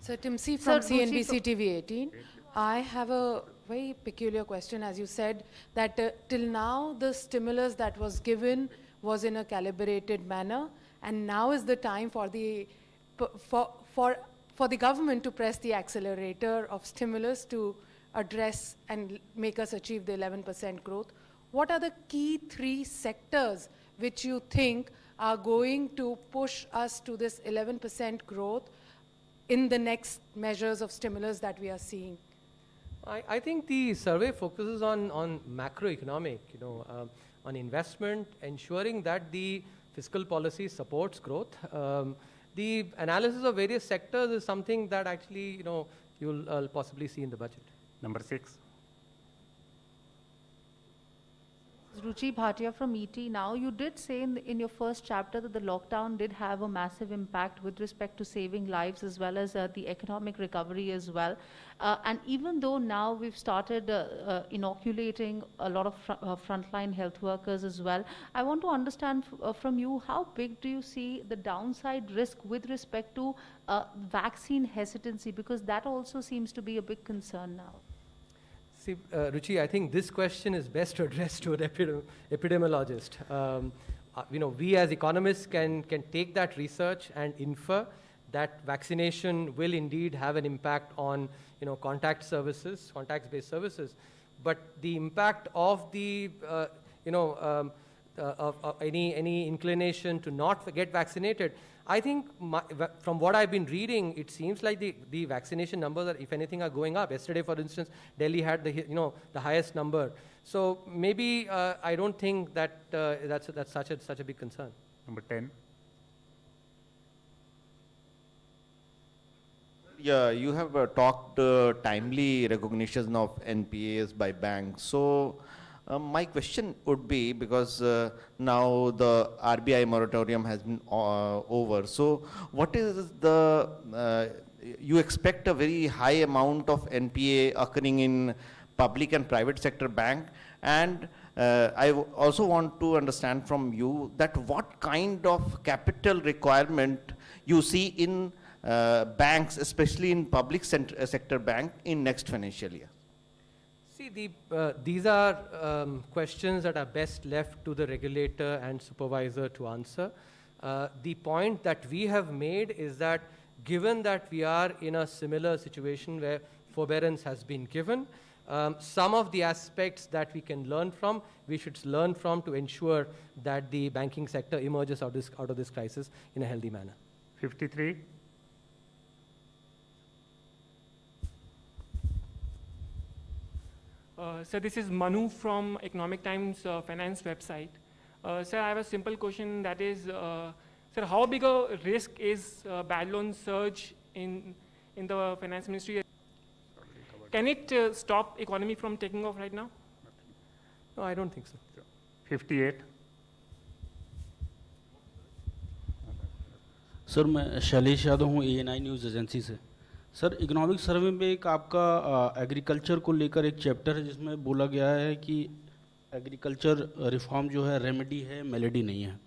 Sir, Timsi from CNBC TV 18. I have a very peculiar question. As you said, that till now the stimulus that was given was in a calibrated manner, and now is the time for the government to press the accelerator of stimulus to address and make us achieve the 11% growth. What are the key 3 sectors which you think are going to push us to this 11% growth in the next measures of stimulus that we are seeing? I think the survey focuses on macroeconomic, on investment, ensuring that the fiscal policy supports growth. The analysis of various sectors is something that actually, you'll possibly see in the budget. Number 6. Ruchi Bhatia from ET. Now, you did say in your first chapter that the lockdown did have a massive impact with respect to saving lives as well as the economic recovery as well. And even though now we've started inoculating a lot of frontline health workers as well, I want to understand from you, how big do you see the downside risk with respect to vaccine hesitancy? Because that also seems to be a big concern now. See, Ruchi, I think this question is best addressed to an epidemiologist. We as economists can take that research and infer that vaccination will indeed have an impact on, contact-based services. But the impact of the, of any inclination to not get vaccinated, I think from what I've been reading, it seems like the vaccination numbers are, if anything, are going up. Yesterday, for instance, Delhi had the highest number. So maybe I don't think that that's such a big concern. Number 10. Yeah, you have talked timely recognition of NPAs by banks. So my question would be, because now the RBI moratorium has been over, so what is the, you expect a very high amount of NPA occurring in public and private sector bank, and I also want to understand from you that what kind of capital requirement you see in banks, especially in public sector bank, in next financial year. See, these are questions that are best left to the regulator and supervisor to answer. The point that we have made is that given that we are in a similar situation where forbearance has been given, some of the aspects that we can learn from, we should learn from to ensure that the banking sector emerges out of this crisis in a healthy manner. 53. Sir, this is Manu from Economic Times finance website. Sir, I have a simple question, that is, sir, how big a risk is bad loan surge in the finance ministry? Can it stop economy from taking off right now? No, I don't think so. 58. Sir मैं शैलेश यादव हूँ ANI news agency से। Sir, economic survey में एक आपका agriculture को लेकर एक chapter है जिसमें बोला गया है कि एग्रीकल्चर रिफॉर्म जो है रेमेडी है, मेलेडी नहीं है।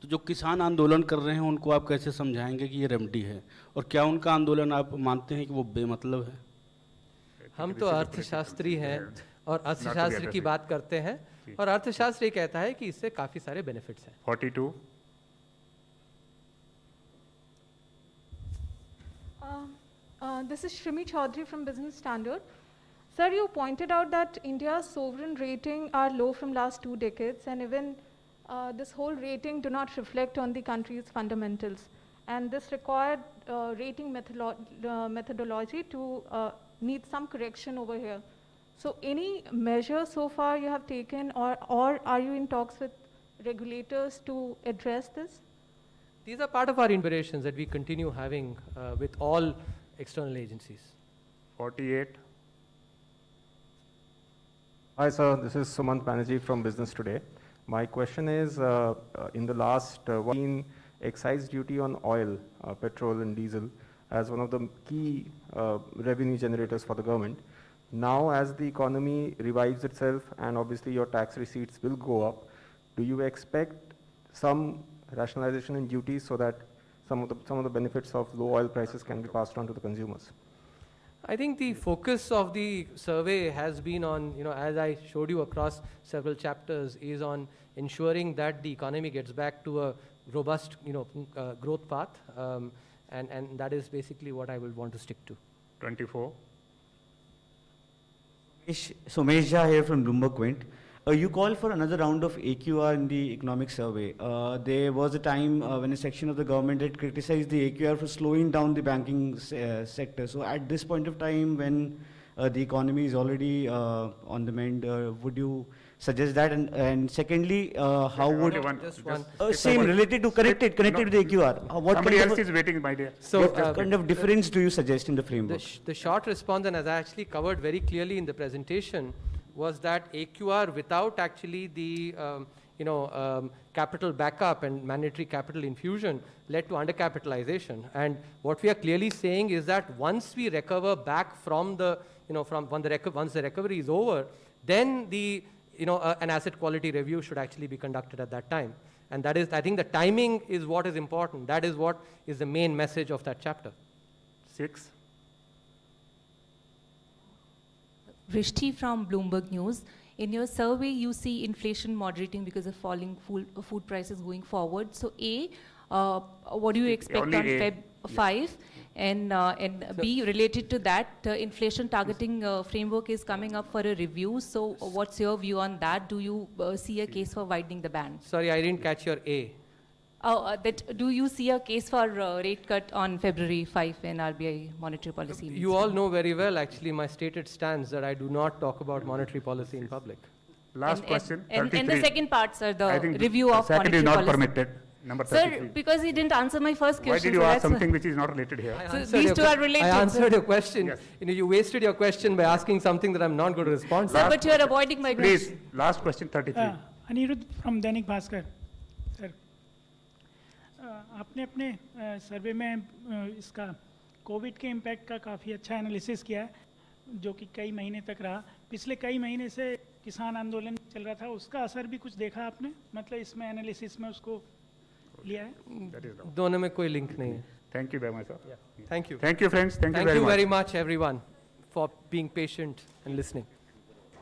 तो जो किसान आंदोलन कर रहे हैं उनको आप कैसे समझाएंगे कि ये रेमेडी है, और क्या उनका आंदोलन आप मानते हैं कि वो बेमतलब है? हम तो अर्थशास्त्री हैं और अर्थशास्त्र की बात करते हैं, और अर्थशास्त्र ये कहता है कि इससे काफ़ी सारे बेनिफिट्स हैं। 42. This is Shrimi Chaudhary from Business Standard. Sir, you pointed out that India's sovereign rating are low from last 2 decades, and even this whole rating do not reflect on the country's fundamentals. And this required rating methodology to need some correction over here. So any measure so far you have taken, or are you in talks with regulators to address this? These are part of our inspirations that we continue having with all external agencies. 48. Hi, sir. This is Sumant Banerjee from Business Today. My question is, in the last excise duty on oil, petrol and diesel as one of the key revenue generators for the government. Now, as the economy revives itself and obviously your tax receipts will go up, do you expect some rationalization in duties so that some of the benefits of low oil prices can be passed on to the consumers? I think the focus of the survey has been on, as I showed you across several chapters, is on ensuring that the economy gets back to a robust, growth path, and that is basically what I will want to stick to. 24. Somesh Jha here from Bloomberg Quint. You called for another round of AQR in the economic survey. There was a time when a section of the government had criticized the AQR for slowing down the banking sector. So at this point of time, when the economy is already on the mend, would you suggest that? And secondly, how would same related to connected to the AQR? What Somebody kind else of is waiting, my dear. So, what kind of difference do you suggest in the framework? The short response, and as I actually covered very clearly in the presentation, was that AQR without actually the capital backup and mandatory capital infusion led to undercapitalization. And what we are clearly saying is that once we recover back from the, once the recovery is over, then the, an asset quality review should actually be conducted at that time. And that is, I think the timing is what is important. That is what is the main message of that chapter. 6. Vrishti from Bloomberg News. In your survey, you see inflation moderating because of falling food prices going forward. So A, what do you expect on Feb 5? And B, related to that, inflation targeting framework is coming up for a review. So what's your view on that? Do you see a case for widening the band? Sorry, I didn't catch your A. Do you see a case for rate cut on February 5 in RBI monetary policy? You all know very well, actually, my stated stance that I do not talk about monetary policy in public. Last question. And the second part, sir, the review of second monetary is not policy. Permitted. Number 33. Sir, because he didn't answer my first question. Why did you ask something which is not related here? So these two are related. I answered your question. Yes. You wasted your question by asking something that I'm not going to respond to. Sir, but you are avoiding my question. Please, last question, 33. Anirudh from Dainik Bhaskar. Sir, आपने अपने सर्वे में इसका Covid के impact का काफ़ी अच्छा analysis किया है, जो कि कई महीने तक रहा. पिछले कई महीने से किसान आंदोलन चल रहा था, उसका असर भी कुछ देखा आपने? मतलब इसमें एनालिसिस में उसको लिया है? दोनों में कोई लिंक नहीं है. Thank you very much, sir. Thank you. Thank you, friends. Thank you very much, everyone, for being patient and listening.